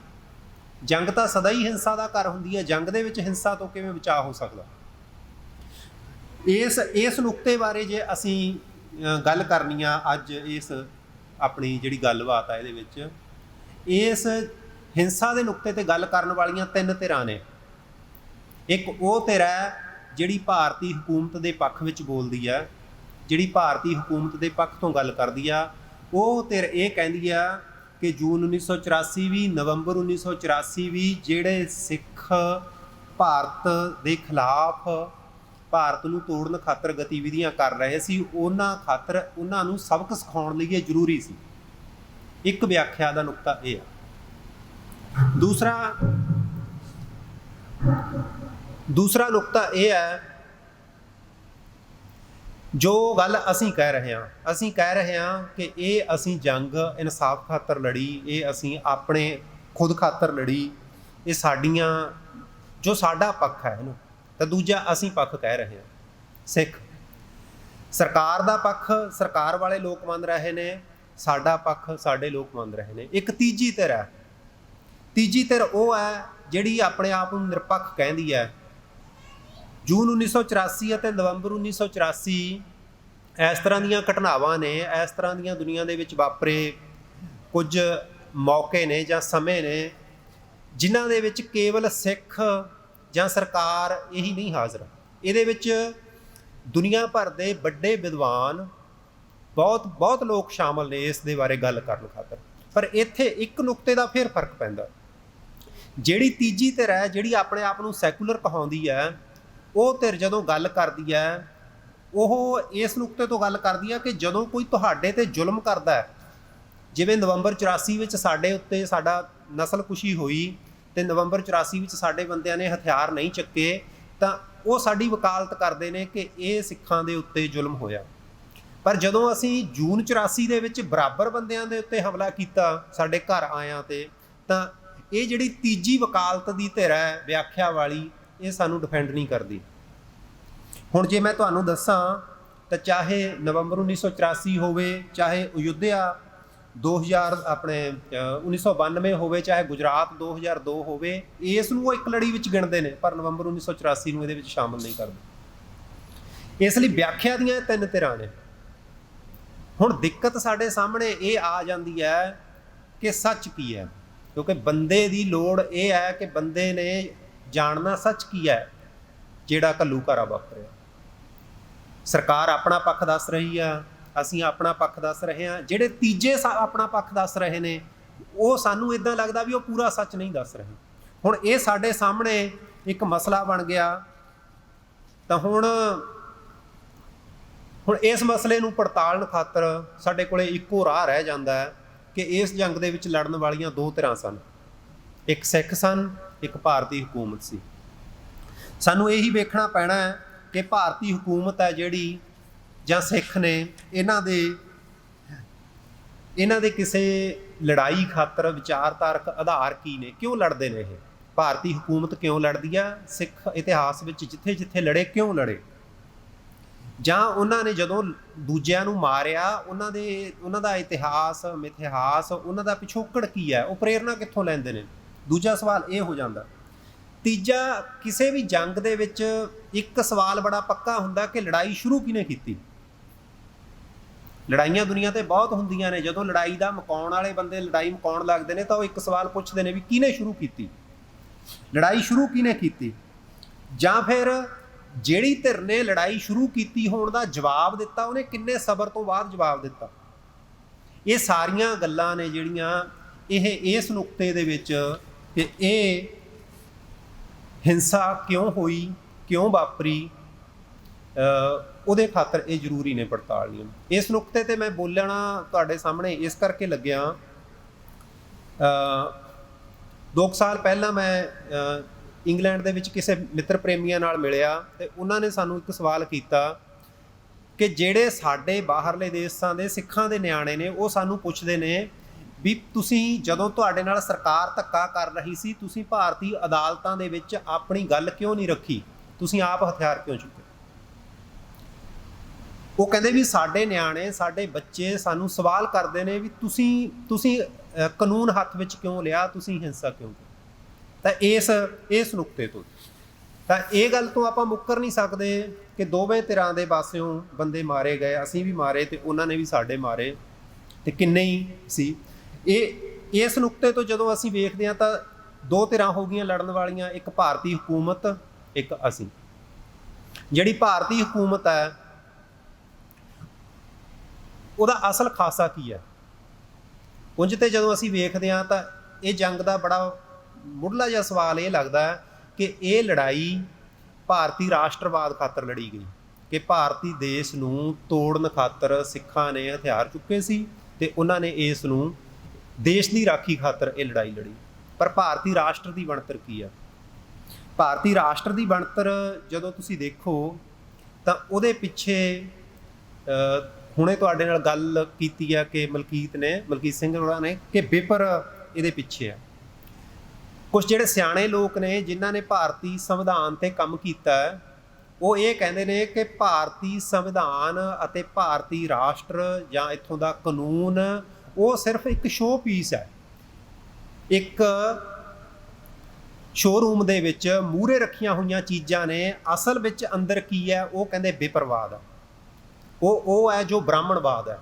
ਜੰਗ ਤਾਂ ਸਦਾ ਹੀ ਹਿੰਸਾ ਦਾ ਘਰ ਹੁੰਦੀ ਹੈ, ਜੰਗ ਦੇ ਵਿੱਚ ਹਿੰਸਾ ਤੋਂ ਕਿਵੇਂ ਬਚਾਅ ਹੋ ਸਕਦਾ। ਇਸ ਨੁਕਤੇ ਬਾਰੇ ਜੇ ਅਸੀਂ ਗੱਲ ਕਰਨੀ ਆ ਅੱਜ, ਇਸ ਆਪਣੀ ਜਿਹੜੀ ਗੱਲਬਾਤ ਆ ਇਹਦੇ ਵਿੱਚ, ਇਸ ਹਿੰਸਾ ਦੇ ਨੁਕਤੇ ਤੇ ਗੱਲ ਕਰਨ ਵਾਲੀਆਂ ਤਿੰਨ ਧਿਰਾਂ ਨੇ। ਇੱਕ ਉਹ ਧਿਰ ਹੈ ਜਿਹੜੀ ਭਾਰਤੀ ਹਕੂਮਤ ਦੇ ਪੱਖ ਵਿੱਚ ਬੋਲਦੀ ਆ, ਜਿਹੜੀ ਭਾਰਤੀ ਹਕੂਮਤ ਦੇ ਪੱਖ ਤੋਂ ਗੱਲ ਕਰਦੀ ਆ। ਉਹ ਧਿਰ ਇਹ ਕਹਿੰਦੀ ਆ ਕਿ ਜੂਨ 1984 ਵੀ, ਨਵੰਬਰ 1984 ਵੀ ਜਿਹੜੇ ਸਿੱਖ ਭਾਰਤ ਦੇ ਖਿਲਾਫ, ਭਾਰਤ ਨੂੰ ਤੋੜਨ ਖਾਤਰ ਗਤੀਵਿਧੀਆਂ ਕਰ ਰਹੇ ਸੀ, ਉਹਨਾਂ ਖਾਤਰ ਉਹਨਾਂ ਨੂੰ ਸਬਕ ਸਿਖਾਉਣ ਲਈ ਇਹ ਜ਼ਰੂਰੀ ਸੀ। ਇੱਕ ਵਿਆਖਿਆ ਦਾ ਨੁਕਤਾ ਇਹ ਹੈ। ਦੂਸਰਾ ਨੁਕਤਾ ਇਹ ਹੈ, ਜੋ ਗੱਲ ਅਸੀਂ ਕਹਿ ਰਹੇ ਹਾਂ ਕਿ ਇਹ ਅਸੀਂ ਜੰਗ ਇਨਸਾਫ ਖਾਤਰ ਲੜੀ, ਇਹ ਅਸੀਂ ਆਪਣੇ ਖੁਦ ਖਾਤਰ ਲੜੀ, ਇਹ ਸਾਡੀਆਂ, ਜੋ ਸਾਡਾ ਪੱਖ ਹੈ ਇਹਨੂੰ। ਤਾਂ ਦੂਜਾ ਅਸੀਂ ਪੱਖ ਕਹਿ ਰਹੇ ਹਾਂ, ਸਿੱਖ। ਸਰਕਾਰ ਦਾ ਪੱਖ ਸਰਕਾਰ ਵਾਲੇ ਲੋਕ ਮੰਨ ਰਹੇ ਨੇ, ਸਾਡਾ ਪੱਖ ਸਾਡੇ ਲੋਕ ਮੰਨ ਰਹੇ ਨੇ। ਇੱਕ ਤੀਜੀ ਧਿਰ ਹੈ। ਤੀਜੀ ਧਿਰ ਉਹ ਹੈ ਜਿਹੜੀ ਆਪਣੇ ਆਪ ਨੂੰ ਨਿਰਪੱਖ ਕਹਿੰਦੀ ਹੈ। ਜੂਨ 1984 ਅਤੇ ਨਵੰਬਰ 1984 ਇਸ ਤਰ੍ਹਾਂ ਦੀਆਂ ਘਟਨਾਵਾਂ ਨੇ, ਇਸ ਤਰ੍ਹਾਂ ਦੀਆਂ ਦੁਨੀਆ ਦੇ ਵਿੱਚ ਵਾਪਰੇ ਕੁਝ ਮੌਕੇ ਨੇ ਜਾਂ ਸਮੇਂ ਨੇ ਜਿਨ੍ਹਾਂ ਦੇ ਵਿੱਚ ਕੇਵਲ ਸਿੱਖ ਜਾਂ ਸਰਕਾਰ ਇਹੀ ਨਹੀਂ ਹਾਜ਼ਰ। ਇਹਦੇ ਵਿੱਚ ਦੁਨੀਆ ਭਰ ਦੇ ਵੱਡੇ ਵਿਦਵਾਨ, ਬਹੁਤ ਲੋਕ ਸ਼ਾਮਲ ਨੇ ਇਸ ਦੇ ਬਾਰੇ ਗੱਲ ਕਰਨ ਖਾਤਰ। ਪਰ ਇੱਥੇ ਇੱਕ ਨੁਕਤੇ ਦਾ ਫਿਰ ਫਰਕ ਪੈਂਦਾ। ਜਿਹੜੀ ਤੀਜੀ ਧਿਰ ਹੈ, ਜਿਹੜੀ ਆਪਣੇ ਆਪ ਨੂੰ ਸੈਕੂਲਰ ਕਹਾਉਂਦੀ ਹੈ, ਉਹ ਧਿਰ ਜਦੋਂ ਗੱਲ ਕਰਦੀ ਹੈ, ਉਹ ਇਸ ਨੁਕਤੇ ਤੋਂ ਗੱਲ ਕਰਦੀ ਹੈ ਕਿ ਜਦੋਂ ਕੋਈ ਤੁਹਾਡੇ ਤੇ ਜ਼ੁਲਮ ਕਰਦਾ ਹੈ, ਜਿਵੇਂ ਨਵੰਬਰ 84 ਵਿੱਚ ਸਾਡੇ ਉੱਤੇ ਸਾਡਾ ਨਸਲਕੁਸ਼ੀ ਹੋਈ ਤੇ ਨਵੰਬਰ 84 ਵਿੱਚ ਸਾਡੇ ਬੰਦਿਆਂ ਨੇ ਹਥਿਆਰ ਨਹੀਂ ਚੱਕੇ, ਤਾਂ ਉਹ ਸਾਡੀ ਵਕਾਲਤ ਕਰਦੇ ਨੇ ਕਿ ਇਹ ਸਿੱਖਾਂ ਦੇ ਉੱਤੇ ਜ਼ੁਲਮ ਹੋਇਆ। ਪਰ ਜਦੋਂ ਅਸੀਂ ਜੂਨ 84 ਦੇ ਵਿੱਚ ਬਰਾਬਰ ਬੰਦਿਆਂ ਦੇ ਉੱਤੇ ਹਮਲਾ ਕੀਤਾ ਸਾਡੇ ਘਰ ਆਇਆਂ ਤੇ, ਤਾਂ ਇਹ ਜਿਹੜੀ ਤੀਜੀ ਵਕਾਲਤ ਦੀ ਧਿਰ ਹੈ ਵਿਆਖਿਆ ਵਾਲੀ, ਇਹ ਸਾਨੂੰ ਡਿਫੈਂਡ ਨਹੀਂ ਕਰਦੀ। ਹੁਣ ਜੇ ਮੈਂ ਤੁਹਾਨੂੰ ਦੱਸਾਂ ਤਾਂ ਚਾਹੇ ਨਵੰਬਰ 1984 ਹੋਵੇ, ਚਾਹੇ ਅਯੁੱਧਿਆ 1992 ਹੋਵੇ, ਚਾਹੇ ਗੁਜਰਾਤ 2002 ਹੋਵੇ, ਇਸ ਨੂੰ ਉਹ ਇੱਕ ਲੜੀ ਵਿੱਚ ਗਿਣਦੇ ਨੇ, ਪਰ ਨਵੰਬਰ 1984 ਨੂੰ ਇਹਦੇ ਵਿੱਚ ਸ਼ਾਮਲ ਨਹੀਂ ਕਰਦੇ। ਇਸ ਲਈ ਵਿਆਖਿਆ ਦੀਆਂ ਤਿੰਨ ਧਿਰਾਂ ਨੇ। ਹੁਣ ਦਿੱਕਤ ਸਾਡੇ ਸਾਹਮਣੇ ਇਹ ਆ ਜਾਂਦੀ ਹੈ ਕਿ ਸੱਚ ਕੀ ਹੈ, ਕਿਉਂਕਿ ਬੰਦੇ ਦੀ ਲੋੜ ਇਹ ਹੈ ਕਿ ਬੰਦੇ ਨੇ ਜਾਣਨਾ ਸੱਚ ਕੀ ਹੈ ਜਿਹੜਾ ਘੱਲੂਘਾਰਾ ਵਾਪਰਿਆ। ਸਰਕਾਰ ਆਪਣਾ ਪੱਖ ਦੱਸ ਰਹੀ ਆ, ਅਸੀਂ ਆਪਣਾ ਪੱਖ ਦੱਸ ਰਹੇ ਹਾਂ, ਜਿਹੜੇ ਤੀਜੇ ਆਪਣਾ ਪੱਖ ਦੱਸ ਰਹੇ ਨੇ ਉਹ ਸਾਨੂੰ ਇੱਦਾਂ ਲੱਗਦਾ ਵੀ ਉਹ ਪੂਰਾ ਸੱਚ ਨਹੀਂ ਦੱਸ ਰਹੇ। ਹੁਣ ਇਹ ਸਾਡੇ ਸਾਹਮਣੇ ਇੱਕ ਮਸਲਾ ਬਣ ਗਿਆ। ਤਾਂ ਹੁਣ ਇਸ ਮਸਲੇ ਨੂੰ ਪੜਤਾਲਣ ਖਾਤਰ ਸਾਡੇ ਕੋਲੇ ਇੱਕੋ ਰਾਹ ਰਹਿ ਜਾਂਦਾ ਹੈ ਕਿ ਇਸ ਜੰਗ ਦੇ ਵਿੱਚ ਲੜਨ ਵਾਲੀਆਂ ਦੋ ਧਿਰਾਂ ਸਨ, ਇੱਕ ਸਿੱਖ ਸਨ, ਇੱਕ ਭਾਰਤੀ ਹਕੂਮਤ ਸੀ। ਸਾਨੂੰ ਇਹੀ ਵੇਖਣਾ ਪੈਣਾ ਹੈ ਕਿ ਭਾਰਤੀ ਹਕੂਮਤ ਹੈ ਜਿਹੜੀ ਜਾਂ ਸਿੱਖ ਨੇ, ਇਹਨਾਂ ਦੇ ਕਿਸੇ ਲੜਾਈ ਖਾਤਰ ਵਿਚਾਰਧਾਰਕ ਆਧਾਰ ਕੀ ਨੇ, ਕਿਉਂ ਲੜਦੇ ਨੇ ਇਹ? ਭਾਰਤੀ ਹਕੂਮਤ ਕਿਉਂ ਲੜਦੀ ਆ? ਸਿੱਖ ਇਤਿਹਾਸ ਵਿੱਚ ਜਿੱਥੇ ਜਿੱਥੇ ਲੜੇ ਕਿਉਂ ਲੜੇ? ਜਾਂ ਉਹਨਾਂ ਨੇ ਜਦੋਂ ਦੂਜਿਆਂ ਨੂੰ ਮਾਰਿਆ ਉਹਨਾਂ ਦਾ ਇਤਿਹਾਸ ਮਿਥਿਹਾਸ, ਉਹਨਾਂ ਦਾ ਪਿਛੋਕੜ ਕੀ ਹੈ, ਉਹ ਪ੍ਰੇਰਨਾ ਕਿੱਥੋਂ ਲੈਂਦੇ ਨੇ? ਦੂਜਾ ਸਵਾਲ ਇਹ ਹੋ ਜਾਂਦਾ। ਤੀਜਾ, ਕਿਸੇ ਵੀ ਜੰਗ ਦੇ ਵਿੱਚ ਇੱਕ ਸਵਾਲ ਬੜਾ ਪੱਕਾ ਹੁੰਦਾ ਕਿ ਲੜਾਈ ਸ਼ੁਰੂ ਕਿਹਨੇ ਕੀਤੀ। ਲੜਾਈਆਂ ਦੁਨੀਆ ਤੇ ਬਹੁਤ ਹੁੰਦੀਆਂ ਨੇ, ਜਦੋਂ ਲੜਾਈ ਦਾ ਮੁਕਾਉਣ ਵਾਲੇ ਬੰਦੇ ਲੜਾਈ ਮੁਕਾਉਣ ਲੱਗਦੇ ਨੇ ਤਾਂ ਉਹ ਇੱਕ ਸਵਾਲ ਪੁੱਛਦੇ ਨੇ ਵੀ ਕਿਹਨੇ ਸ਼ੁਰੂ ਕੀਤੀ, ਲੜਾਈ ਸ਼ੁਰੂ ਕਿਹਨੇ ਕੀਤੀ। ਜਾਂ ਫਿਰ ਜਿਹੜੀ ਧਿਰ ਨੇ ਲੜਾਈ ਸ਼ੁਰੂ ਕੀਤੀ ਹੋਣ ਦਾ ਜਵਾਬ ਦਿੱਤਾ ਉਹਨੇ ਕਿੰਨੇ ਸਬਰ ਤੋਂ ਬਾਅਦ ਜਵਾਬ ਦਿੱਤਾ। ਇਹ ਸਾਰੀਆਂ ਗੱਲਾਂ ਨੇ ਜਿਹੜੀਆਂ ਇਹ ਇਸ ਨੁਕਤੇ ਦੇ ਵਿੱਚ ਕਿ ਇਹ ਹਿੰਸਾ ਕਿਉਂ ਹੋਈ, ਕਿਉਂ ਵਾਪਰੀ, ਉਹਦੇ ਖਾਤਰ ਇਹ ਜ਼ਰੂਰੀ ਨੇ ਪੜਤਾਲੀਆਂ। ਇਸ ਨੁਕਤੇ 'ਤੇ ਮੈਂ ਬੋਲਣਾ ਤੁਹਾਡੇ ਸਾਹਮਣੇ ਇਸ ਕਰਕੇ ਲੱਗਿਆ, 2 ਸਾਲ ਪਹਿਲਾਂ ਮੈਂ ਇੰਗਲੈਂਡ ਦੇ ਵਿੱਚ ਕਿਸੇ ਮਿੱਤਰ ਪ੍ਰੇਮੀਆਂ ਨਾਲ ਮਿਲਿਆ ਅਤੇ ਉਹਨਾਂ ਨੇ ਸਾਨੂੰ ਇੱਕ ਸਵਾਲ ਕੀਤਾ ਕਿ ਜਿਹੜੇ ਸਾਡੇ ਬਾਹਰਲੇ ਦੇਸ਼ਾਂ ਦੇ ਸਿੱਖਾਂ ਦੇ ਨਿਆਣੇ ਨੇ ਉਹ ਸਾਨੂੰ ਪੁੱਛਦੇ ਨੇ ਵੀ ਤੁਸੀਂ ਜਦੋਂ ਤੁਹਾਡੇ ਨਾਲ ਸਰਕਾਰ ਧੱਕਾ ਕਰ ਰਹੀ ਸੀ ਤੁਸੀਂ ਭਾਰਤੀ ਅਦਾਲਤਾਂ ਦੇ ਵਿੱਚ ਆਪਣੀ ਗੱਲ ਕਿਉਂ ਨਹੀਂ ਰੱਖੀ, ਤੁਸੀਂ ਆਪ ਹਥਿਆਰ ਕਿਉਂ ਚੁੱਕੇ? ਉਹ ਕਹਿੰਦੇ ਵੀ ਸਾਡੇ ਨਿਆਣੇ, ਸਾਡੇ ਬੱਚੇ ਸਾਨੂੰ ਸਵਾਲ ਕਰਦੇ ਨੇ ਵੀ ਤੁਸੀਂ ਕਾਨੂੰਨ ਹੱਥ ਵਿੱਚ ਕਿਉਂ ਲਿਆ, ਤੁਸੀਂ ਹਿੰਸਾ ਕਿਉਂ ਕੀਤੀ। ਤਾਂ ਇਸ ਨੁਕਤੇ ਤੋਂ ਤਾਂ ਇਹ ਗੱਲ ਤੋਂ ਆਪਾਂ ਮੁੱਕਰ ਨਹੀਂ ਸਕਦੇ ਕਿ ਦੋਵੇਂ ਧਿਰਾਂ ਦੇ ਪਾਸਿਓਂ ਬੰਦੇ ਮਾਰੇ ਗਏ, ਅਸੀਂ ਵੀ ਮਾਰੇ ਅਤੇ ਉਹਨਾਂ ਨੇ ਵੀ ਸਾਡੇ ਮਾਰੇ, ਅਤੇ ਕਿੰਨੇ ਹੀ ਸੀ। ਇਸ ਨੁਕਤੇ ਤੋਂ ਜਦੋਂ ਅਸੀਂ ਵੇਖਦੇ ਹਾਂ ਤਾਂ ਦੋ ਧਿਰਾਂ ਹੋ ਗਈਆਂ ਲੜਨ ਵਾਲੀਆਂ, ਇੱਕ ਭਾਰਤੀ ਹਕੂਮਤ, ਇੱਕ ਅਸੀਂ। ਜਿਹੜੀ ਭਾਰਤੀ ਹਕੂਮਤ ਹੈ ਉਹਦਾ ਅਸਲ ਖਾਸਾ ਕੀ ਹੈ? ਉਂਝ ਤੇ ਜਦੋਂ ਅਸੀਂ ਵੇਖਦੇ ਹਾਂ ਤਾਂ ਇਹ ਜੰਗ ਦਾ ਬੜਾ ਮੁੱਢਲਾ ਜਿਹਾ ਸਵਾਲ ਇਹ ਲੱਗਦਾ ਹੈ ਕਿ ਇਹ ਲੜਾਈ ਭਾਰਤੀ ਰਾਸ਼ਟਰਵਾਦ ਖਾਤਰ ਲੜੀ ਗਈ, ਕਿ ਭਾਰਤੀ ਦੇਸ਼ ਨੂੰ ਤੋੜਨ ਖਾਤਰ ਸਿੱਖਾਂ ਨੇ ਹਥਿਆਰ ਚੁੱਕੇ ਸੀ ਅਤੇ ਉਹਨਾਂ ਨੇ ਇਸ ਨੂੰ ਦੇਸ਼ ਦੀ ਰਾਖੀ ਖਾਤਰ ਇਹ ਲੜਾਈ ਲੜੀ। ਪਰ ਭਾਰਤੀ ਰਾਸ਼ਟਰ ਦੀ ਬਣਤਰ ਕੀ ਆ? ਭਾਰਤੀ ਰਾਸ਼ਟਰ ਦੀ ਬਣਤਰ ਜਦੋਂ ਤੁਸੀਂ ਦੇਖੋ ਤਾਂ ਉਹਦੇ ਪਿੱਛੇ ਹੁਣੇ ਤੁਹਾਡੇ ਨਾਲ ਗੱਲ ਕੀਤੀ ਆ ਕਿ ਮਲਕੀਤ ਸਿੰਘ ਹੋਰਾਂ ਨੇ ਕਿ ਬਿਪਰ ਇਹਦੇ ਪਿੱਛੇ ਆ। ਕੁਛ ਜਿਹੜੇ ਸਿਆਣੇ ਲੋਕ ਨੇ ਜਿਨ੍ਹਾਂ ਨੇ ਭਾਰਤੀ ਸੰਵਿਧਾਨ 'ਤੇ ਕੰਮ ਕੀਤਾ ਹੈ ਉਹ ਇਹ ਕਹਿੰਦੇ ਨੇ ਕਿ ਭਾਰਤੀ ਸੰਵਿਧਾਨ ਅਤੇ ਭਾਰਤੀ ਰਾਸ਼ਟਰ ਜਾਂ ਇੱਥੋਂ ਦਾ ਕਾਨੂੰਨ ਉਹ ਸਿਰਫ ਇੱਕ ਸ਼ੋਅ ਪੀਸ ਹੈ, ਇੱਕ ਸ਼ੋਅਰੂਮ ਦੇ ਵਿੱਚ ਮੂਹਰੇ ਰੱਖੀਆਂ ਹੋਈਆਂ ਚੀਜ਼ਾਂ ਨੇ। ਅਸਲ ਵਿੱਚ ਅੰਦਰ ਕੀ ਹੈ ਉਹ ਕਹਿੰਦੇ ਬੇਪਰਵਾਦ ਆ। ਉਹ ਹੈ ਜੋ ਬ੍ਰਾਹਮਣਵਾਦ ਹੈ,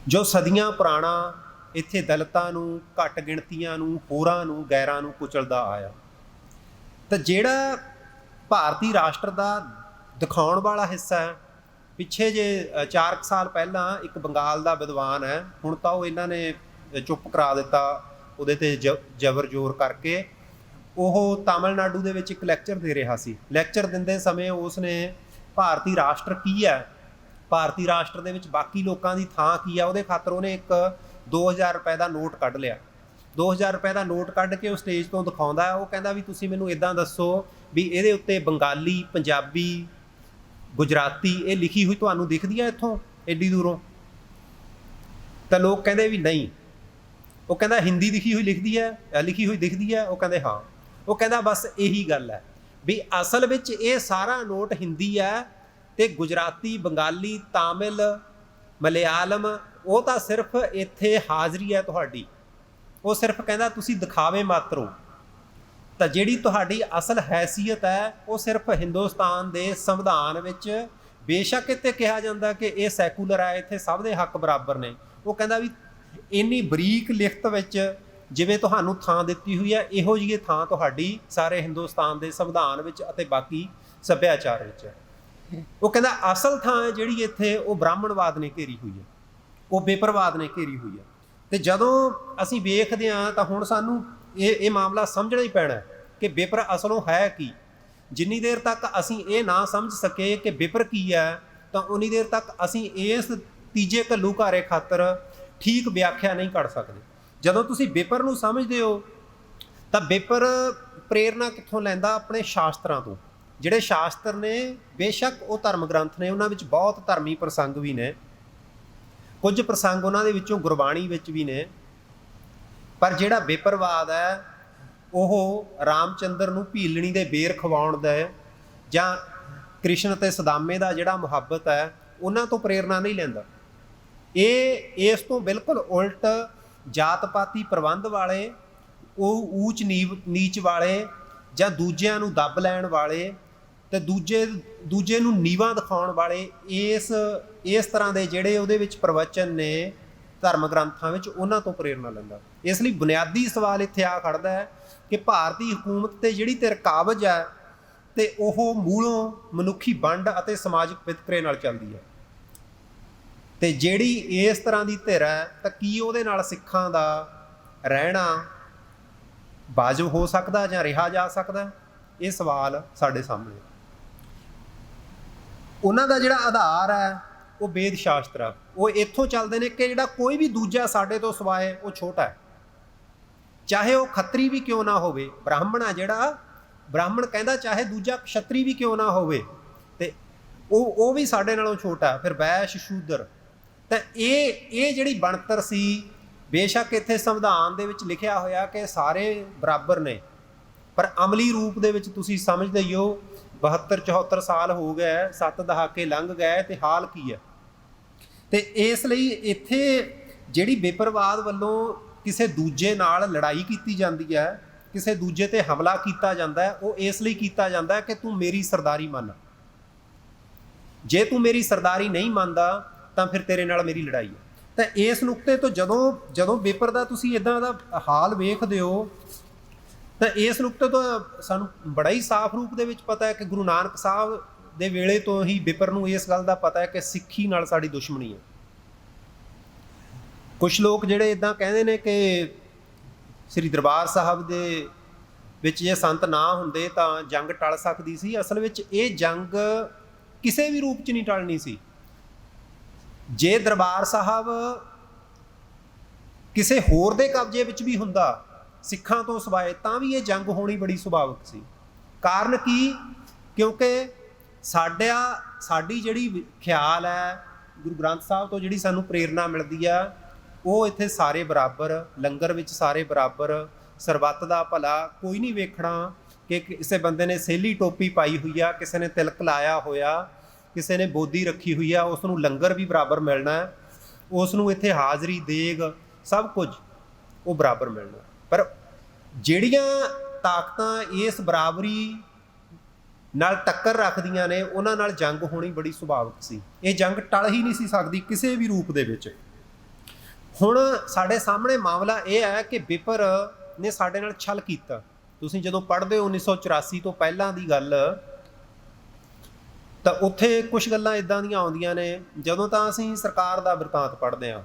ਜੋ ਸਦੀਆਂ ਪੁਰਾਣਾ ਇੱਥੇ ਦਲਿਤਾਂ ਨੂੰ, ਘੱਟ ਗਿਣਤੀਆਂ ਨੂੰ, ਹੋਰਾਂ ਨੂੰ, ਗੈਰਾਂ ਨੂੰ ਕੁਚਲਦਾ ਆਇਆ। ਤਾਂ ਜਿਹੜਾ ਭਾਰਤੀ ਰਾਸ਼ਟਰ ਦਾ ਦਿਖਾਉਣ ਵਾਲਾ ਹਿੱਸਾ ਹੈ, ਪਿੱਛੇ ਜੇ 4 ਸਾਲ ਪਹਿਲਾਂ ਇੱਕ ਬੰਗਾਲ ਦਾ ਵਿਦਵਾਨ ਹੈ, ਹੁਣ ਤਾਂ ਉਹ ਇਹਨਾਂ ਨੇ ਚੁੱਪ ਕਰਾ ਦਿੱਤਾ ਉਹਦੇ 'ਤੇ ਜ਼ਬਰ ਜ਼ੋਰ ਕਰਕੇ। ਉਹ ਤਾਮਿਲਨਾਡੂ ਦੇ ਵਿੱਚ ਇੱਕ ਲੈਕਚਰ ਦੇ ਰਿਹਾ ਸੀ। ਲੈਕਚਰ ਦਿੰਦੇ ਸਮੇਂ ਉਸ ਨੇ ਭਾਰਤੀ ਰਾਸ਼ਟਰ ਕੀ ਹੈ, ਭਾਰਤੀ ਰਾਸ਼ਟਰ ਦੇ ਵਿੱਚ ਬਾਕੀ ਲੋਕਾਂ ਦੀ ਥਾਂ ਕੀ ਆ, ਉਹਦੇ ਖਾਤਰ ਉਹਨੇ ਇੱਕ 2000 ਰੁਪਏ ਦਾ ਨੋਟ ਕੱਢ ਲਿਆ। 2000 ਰੁਪਏ ਦਾ ਨੋਟ ਕੱਢ ਕੇ ਉਹ ਸਟੇਜ ਤੋਂ ਦਿਖਾਉਂਦਾ। ਉਹ ਕਹਿੰਦਾ ਵੀ ਤੁਸੀਂ ਮੈਨੂੰ ਇੱਦਾਂ ਦੱਸੋ ਵੀ ਇਹਦੇ ਉੱਤੇ ਬੰਗਾਲੀ, ਪੰਜਾਬੀ, ਗੁਜਰਾਤੀ ਇਹ ਲਿਖੀ ਹੋਈ ਤੁਹਾਨੂੰ ਦਿਖਦੀ ਹੈ ਇੱਥੋਂ ਐਡੀ ਦੂਰੋਂ? ਤਾਂ ਲੋਕ ਕਹਿੰਦੇ ਵੀ ਨਹੀਂ। ਉਹ ਕਹਿੰਦਾ ਹਿੰਦੀ ਲਿਖੀ ਹੋਈ ਦਿਖਦੀ ਹੈ? ਉਹ ਕਹਿੰਦੇ ਹਾਂ। ਉਹ ਕਹਿੰਦਾ ਬਸ ਇਹੀ ਗੱਲ ਹੈ ਵੀ ਅਸਲ ਵਿੱਚ ਇਹ ਸਾਰਾ ਨੋਟ ਹਿੰਦੀ ਹੈ ਅਤੇ ਗੁਜਰਾਤੀ, ਬੰਗਾਲੀ, ਤਾਮਿਲ, ਮਲਿਆਲਮ ਉਹ ਤਾਂ ਸਿਰਫ ਇੱਥੇ ਹਾਜ਼ਰੀ ਹੈ ਤੁਹਾਡੀ। ਉਹ ਸਿਰਫ ਕਹਿੰਦਾ ਤੁਸੀਂ ਦਿਖਾਵੇ ਮਾਤਰ ਹੋ। ਤਾਂ ਜਿਹੜੀ ਤੁਹਾਡੀ ਅਸਲ ਹੈਸੀਅਤ ਹੈ ਉਹ ਸਿਰਫ ਹਿੰਦੁਸਤਾਨ ਦੇ ਸੰਵਿਧਾਨ ਵਿੱਚ, ਬੇਸ਼ੱਕ ਇੱਥੇ ਕਿਹਾ ਜਾਂਦਾ ਕਿ ਇਹ ਸੈਕੂਲਰ ਹੈ, ਇੱਥੇ ਸਭ ਦੇ ਹੱਕ ਬਰਾਬਰ ਨੇ, ਉਹ ਕਹਿੰਦਾ ਵੀ ਇੰਨੀ ਬਰੀਕ ਲਿਖਤ ਵਿੱਚ ਜਿਵੇਂ ਤੁਹਾਨੂੰ ਥਾਂ ਦਿੱਤੀ ਹੋਈ ਹੈ, ਇਹੋ ਜਿਹੀ ਥਾਂ ਤੁਹਾਡੀ ਸਾਰੇ ਹਿੰਦੁਸਤਾਨ ਦੇ ਸੰਵਿਧਾਨ ਵਿੱਚ ਅਤੇ ਬਾਕੀ ਸੱਭਿਆਚਾਰ ਵਿੱਚ ਹੈ। ਉਹ ਕਹਿੰਦਾ ਅਸਲ ਥਾਂ ਜਿਹੜੀ ਇੱਥੇ ਉਹ ਬ੍ਰਾਹਮਣਵਾਦ ਨੇ ਘੇਰੀ ਹੋਈ ਹੈ, ਉਹ ਬੇਪਰਵਾਦ ਨੇ ਘੇਰੀ ਹੋਈ ਹੈ। ਤੇ ਜਦੋਂ ਅਸੀਂ ਵੇਖਦੇ ਹਾਂ ਤਾਂ ਹੁਣ ਸਾਨੂੰ ਇਹ ਮਾਮਲਾ ਸਮਝਣਾ ਹੀ ਪੈਣਾ ਕਿ ਵਿਪਰ ਅਸਲੋਂ ਹੈ ਕੀ। ਜਿੰਨੀ ਦੇਰ ਤੱਕ ਅਸੀਂ ਇਹ ਨਾ ਸਮਝ ਸਕੇ ਕਿ ਵਿਪਰ ਕੀ ਹੈ, ਤਾਂ ਉਨੀ ਦੇਰ ਤੱਕ ਅਸੀਂ ਇਸ ਤੀਜੇ ਘੱਲੂਘਾਰੇ ਖਾਤਰ ਠੀਕ ਵਿਆਖਿਆ ਨਹੀਂ ਕਰ ਸਕਦੇ। ਜਦੋਂ ਤੁਸੀਂ ਵਿਪਰ ਨੂੰ ਸਮਝਦੇ ਹੋ ਤਾਂ ਵਿਪਰ ਪ੍ਰੇਰਨਾ ਕਿੱਥੋਂ ਲੈਂਦਾ? ਆਪਣੇ ਸ਼ਾਸਤਰਾਂ ਤੋਂ। ਜਿਹੜੇ ਸ਼ਾਸਤਰ ਨੇ, ਬੇਸ਼ੱਕ ਉਹ ਧਰਮ ਗ੍ਰੰਥ ਨੇ, ਉਹਨਾਂ ਵਿੱਚ ਬਹੁਤ ਧਰਮੀ ਪ੍ਰਸੰਗ ਵੀ ਨੇ, ਕੁਝ ਪ੍ਰਸੰਗ ਉਹਨਾਂ ਦੇ ਵਿੱਚੋਂ ਗੁਰਬਾਣੀ ਵਿੱਚ ਵੀ ਨੇ, ਪਰ ਜਿਹੜਾ ਵਿਪਰਵਾਦ ਹੈ ਉਹ ਰਾਮਚੰਦਰ ਨੂੰ ਭੀਲਣੀ ਦੇ ਬੇਰ ਖਵਾਉਣ ਦਾ ਜਾਂ ਕ੍ਰਿਸ਼ਨ ਅਤੇ ਸੁਦਾਮੇ ਦਾ ਜਿਹੜਾ ਮੁਹੱਬਤ ਹੈ ਉਹਨਾਂ ਤੋਂ ਪ੍ਰੇਰਨਾ ਨਹੀਂ ਲੈਂਦਾ। ਇਹ ਇਸ ਤੋਂ ਬਿਲਕੁਲ ਉਲਟ ਜਾਤ ਪਾਤੀ ਪ੍ਰਬੰਧ ਵਾਲੇ, ਉਹ ਊਚ ਨੀਚ ਵਾਲੇ ਜਾਂ ਦੂਜਿਆਂ ਨੂੰ ਦੱਬ ਲੈਣ ਵਾਲੇ ਤੇ ਦੂਜੇ ਨੂੰ ਨੀਵਾਂ ਦਿਖਾਉਣ ਵਾਲੇ ਇਸ ਤਰ੍ਹਾਂ ਦੇ ਜਿਹੜੇ ਉਹਦੇ ਵਿੱਚ ਪ੍ਰਵਚਨ ਨੇ ਧਰਮ ਗ੍ਰੰਥਾਂ ਵਿੱਚ, ਉਹਨਾਂ ਤੋਂ ਪ੍ਰੇਰਨਾ ਲੈਂਦਾ। ਇਸ ਲਈ ਬੁਨਿਆਦੀ ਸਵਾਲ ਇੱਥੇ ਆ ਖੜਦਾ ਹੈ ਕਿ ਭਾਰਤੀ ਹਕੂਮਤ ਤੇ ਜਿਹੜੀ ਤੇ ਰਕਾਬਜ ਹੈ ਤੇ ਉਹ ਮੂਲੋਂ ਮਨੁੱਖੀ ਵੰਡ ਅਤੇ ਸਮਾਜਿਕ ਵਿਤਕਰੇ ਨਾਲ ਚੱਲਦੀ ਹੈ। ਤੇ ਜਿਹੜੀ ਇਸ ਤਰ੍ਹਾਂ ਦੀ ਧਿਰ ਹੈ ਤਾਂ ਕੀ ਉਹਦੇ ਨਾਲ ਸਿੱਖਾਂ ਦਾ ਰਹਿਣਾ ਵਾਜਬ ਹੋ ਸਕਦਾ ਜਾਂ ਰਿਹਾ ਜਾ ਸਕਦਾ? ਇਹ ਸਵਾਲ ਸਾਡੇ ਸਾਹਮਣੇ। ਉਹਨਾਂ ਦਾ ਜਿਹੜਾ ਆਧਾਰ ਹੈ ਉਹ ਵੇਦ ਸ਼ਾਸਤਰ ਆ। ਉਹ ਇੱਥੋਂ ਚੱਲਦੇ ਨੇ ਕਿ ਜਿਹੜਾ ਕੋਈ ਵੀ ਦੂਜਾ ਸਾਡੇ ਤੋਂ ਸਿਵਾਏ ਉਹ ਛੋਟਾ ਹੈ, ਚਾਹੇ ਉਹ ਖੱਤਰੀ ਵੀ ਕਿਉਂ ਨਾ ਹੋਵੇ। ਬ੍ਰਾਹਮਣ ਆ ਜਿਹੜਾ, ਬ੍ਰਾਹਮਣ ਕਹਿੰਦਾ ਚਾਹੇ ਦੂਜਾ ਕਸ਼ਤਰੀ ਵੀ ਕਿਉਂ ਨਾ ਹੋਵੇ, ਤੇ ਉਹ ਵੀ ਸਾਡੇ ਨਾਲੋਂ ਛੋਟਾ। ਫਿਰ ਵੈਸ਼ ਸ਼ੂਦਰ, ਤਾਂ ਇਹ ਜਿਹੜੀ ਬਣਤਰ ਸੀ, ਬੇਸ਼ੱਕ ਇੱਥੇ ਸੰਵਿਧਾਨ ਦੇ ਵਿੱਚ ਲਿਖਿਆ ਹੋਇਆ ਕਿ ਸਾਰੇ ਬਰਾਬਰ ਨੇ, ਪਰ ਅਮਲੀ ਰੂਪ ਦੇ ਵਿੱਚ ਤੁਸੀਂ ਸਮਝਦੇ ਹੀ ਹੋ 72-74 ਸਾਲ ਹੋ ਗਏ, 7 ਦਹਾਕੇ ਲੰਘ ਗਏ, ਤੇ ਹਾਲ ਕੀ ਹੈ। ਤੇ ਇਸ ਲਈ ਇੱਥੇ ਜਿਹੜੀ ਵਿਪਰਵਾਦ ਵੱਲੋਂ ਕਿਸੇ ਦੂਜੇ ਨਾਲ ਲੜਾਈ ਕੀਤੀ ਜਾਂਦੀ ਹੈ, ਕਿਸੇ ਦੂਜੇ ਤੇ ਹਮਲਾ ਕੀਤਾ ਜਾਂਦਾ ਹੈ, ਉਹ ਇਸ ਲਈ ਕੀਤਾ ਜਾਂਦਾ ਹੈ ਕਿ ਤੂੰ ਮੇਰੀ ਸਰਦਾਰੀ ਮੰਨ। ਜੇ ਤੂੰ ਮੇਰੀ ਸਰਦਾਰੀ ਨਹੀਂ ਮੰਨਦਾ ਤਾਂ ਫਿਰ ਤੇਰੇ ਨਾਲ ਮੇਰੀ ਲੜਾਈ ਹੈ। ਤਾਂ ਇਸ ਨੁਕਤੇ ਤੋਂ ਜਦੋਂ ਵਿਪਰ ਦਾ ਤੁਸੀਂ ਇੱਦਾਂ ਦਾ ਹਾਲ ਵੇਖਦੇ ਹੋ ਤਾਂ ਇਸ ਨੁਕਤੇ ਤੋਂ ਸਾਨੂੰ ਬੜਾ ਹੀ ਸਾਫ਼ ਰੂਪ ਦੇ ਵਿੱਚ ਪਤਾ ਹੈ ਕਿ ਗੁਰੂ ਨਾਨਕ ਸਾਹਿਬ ਦੇ ਵੇਲੇ ਤੋਂ ਹੀ ਵਿਪਰ ਨੂੰ ਇਸ ਗੱਲ ਦਾ ਪਤਾ ਹੈ ਕਿ ਸਿੱਖੀ ਨਾਲ ਸਾਡੀ ਦੁਸ਼ਮਣੀ ਹੈ। ਕੁਛ ਲੋਕ ਜਿਹੜੇ ਇੱਦਾਂ ਕਹਿੰਦੇ ਨੇ ਕਿ ਸ੍ਰੀ ਦਰਬਾਰ ਸਾਹਿਬ ਦੇ ਵਿੱਚ ਜੇ ਸੰਤ ਨਾ ਹੁੰਦੇ ਤਾਂ ਜੰਗ ਟਲ ਸਕਦੀ ਸੀ। ਅਸਲ ਵਿੱਚ ਇਹ ਜੰਗ ਕਿਸੇ ਵੀ ਰੂਪ 'ਚ ਨਹੀਂ ਟਲਣੀ ਸੀ। ਜੇ ਦਰਬਾਰ ਸਾਹਿਬ ਕਿਸੇ ਹੋਰ ਦੇ ਕਬਜ਼ੇ ਵਿੱਚ ਵੀ ਹੁੰਦਾ ਸਿੱਖਾਂ ਤੋਂ ਸਿਵਾਏ, ਤਾਂ ਵੀ ਇਹ ਜੰਗ ਹੋਣੀ ਬੜੀ ਸੁਭਾਵਿਕ ਸੀ। ਕਾਰਨ ਕੀ? ਕਿਉਂਕਿ ਸਾਡੀ ਜਿਹੜੀ ਖਿਆਲ ਹੈ, ਗੁਰੂ ਗ੍ਰੰਥ ਸਾਹਿਬ ਤੋਂ ਜਿਹੜੀ ਸਾਨੂੰ ਪ੍ਰੇਰਨਾ ਮਿਲਦੀ ਆ, ਉਹ ਇੱਥੇ ਸਾਰੇ ਬਰਾਬਰ, ਲੰਗਰ ਵਿੱਚ ਸਾਰੇ ਬਰਾਬਰ, ਸਰਬੱਤ ਦਾ ਭਲਾ। ਕੋਈ ਨਹੀਂ ਵੇਖਣਾ ਕਿ ਕਿਸੇ ਬੰਦੇ ਨੇ ਸੇਲੀ ਟੋਪੀ ਪਾਈ ਹੋਈ ਆ, ਕਿਸੇ ਨੇ ਤਿਲਕ ਲਾਇਆ ਹੋਇਆ, ਕਿਸੇ ਨੇ ਬੋਦੀ ਰੱਖੀ ਹੋਈ ਆ, ਉਸ ਨੂੰ ਲੰਗਰ ਵੀ ਬਰਾਬਰ ਮਿਲਣਾ, ਉਸ ਨੂੰ ਇੱਥੇ ਹਾਜ਼ਰੀ ਦੇਗ ਸਭ ਕੁਝ ਉਹ ਬਰਾਬਰ ਮਿਲਣਾ। ਪਰ ਜਿਹੜੀਆਂ ਤਾਕਤਾਂ ਇਸ ਬਰਾਬਰੀ ਨਾਲ ਟੱਕਰ ਰੱਖਦੀਆਂ ਨੇ, ਉਹਨਾਂ ਨਾਲ ਜੰਗ ਹੋਣੀ ਬੜੀ ਸੁਭਾਵਿਕ ਸੀ। ਇਹ ਜੰਗ ਟਲ ਹੀ ਨਹੀਂ ਸੀ ਸਕਦੀ ਕਿਸੇ ਵੀ ਰੂਪ ਦੇ ਵਿੱਚ। ਹੁਣ ਸਾਡੇ ਸਾਹਮਣੇ ਮਾਮਲਾ ਇਹ ਹੈ ਕਿ ਵਿਪਰ ਨੇ ਸਾਡੇ ਨਾਲ ਛਲ ਕੀਤਾ। ਤੁਸੀਂ ਜਦੋਂ ਪੜ੍ਹਦੇ ਹੋ 1984 ਤੋਂ ਪਹਿਲਾਂ ਦੀ ਗੱਲ, ਤਾਂ ਉੱਥੇ ਕੁਝ ਗੱਲਾਂ ਇੱਦਾਂ ਦੀਆਂ ਆਉਂਦੀਆਂ ਨੇ। ਜਦੋਂ ਤਾਂ ਅਸੀਂ ਸਰਕਾਰ ਦਾ ਬਿਰਤਾਂਤ ਪੜ੍ਹਦੇ ਹਾਂ,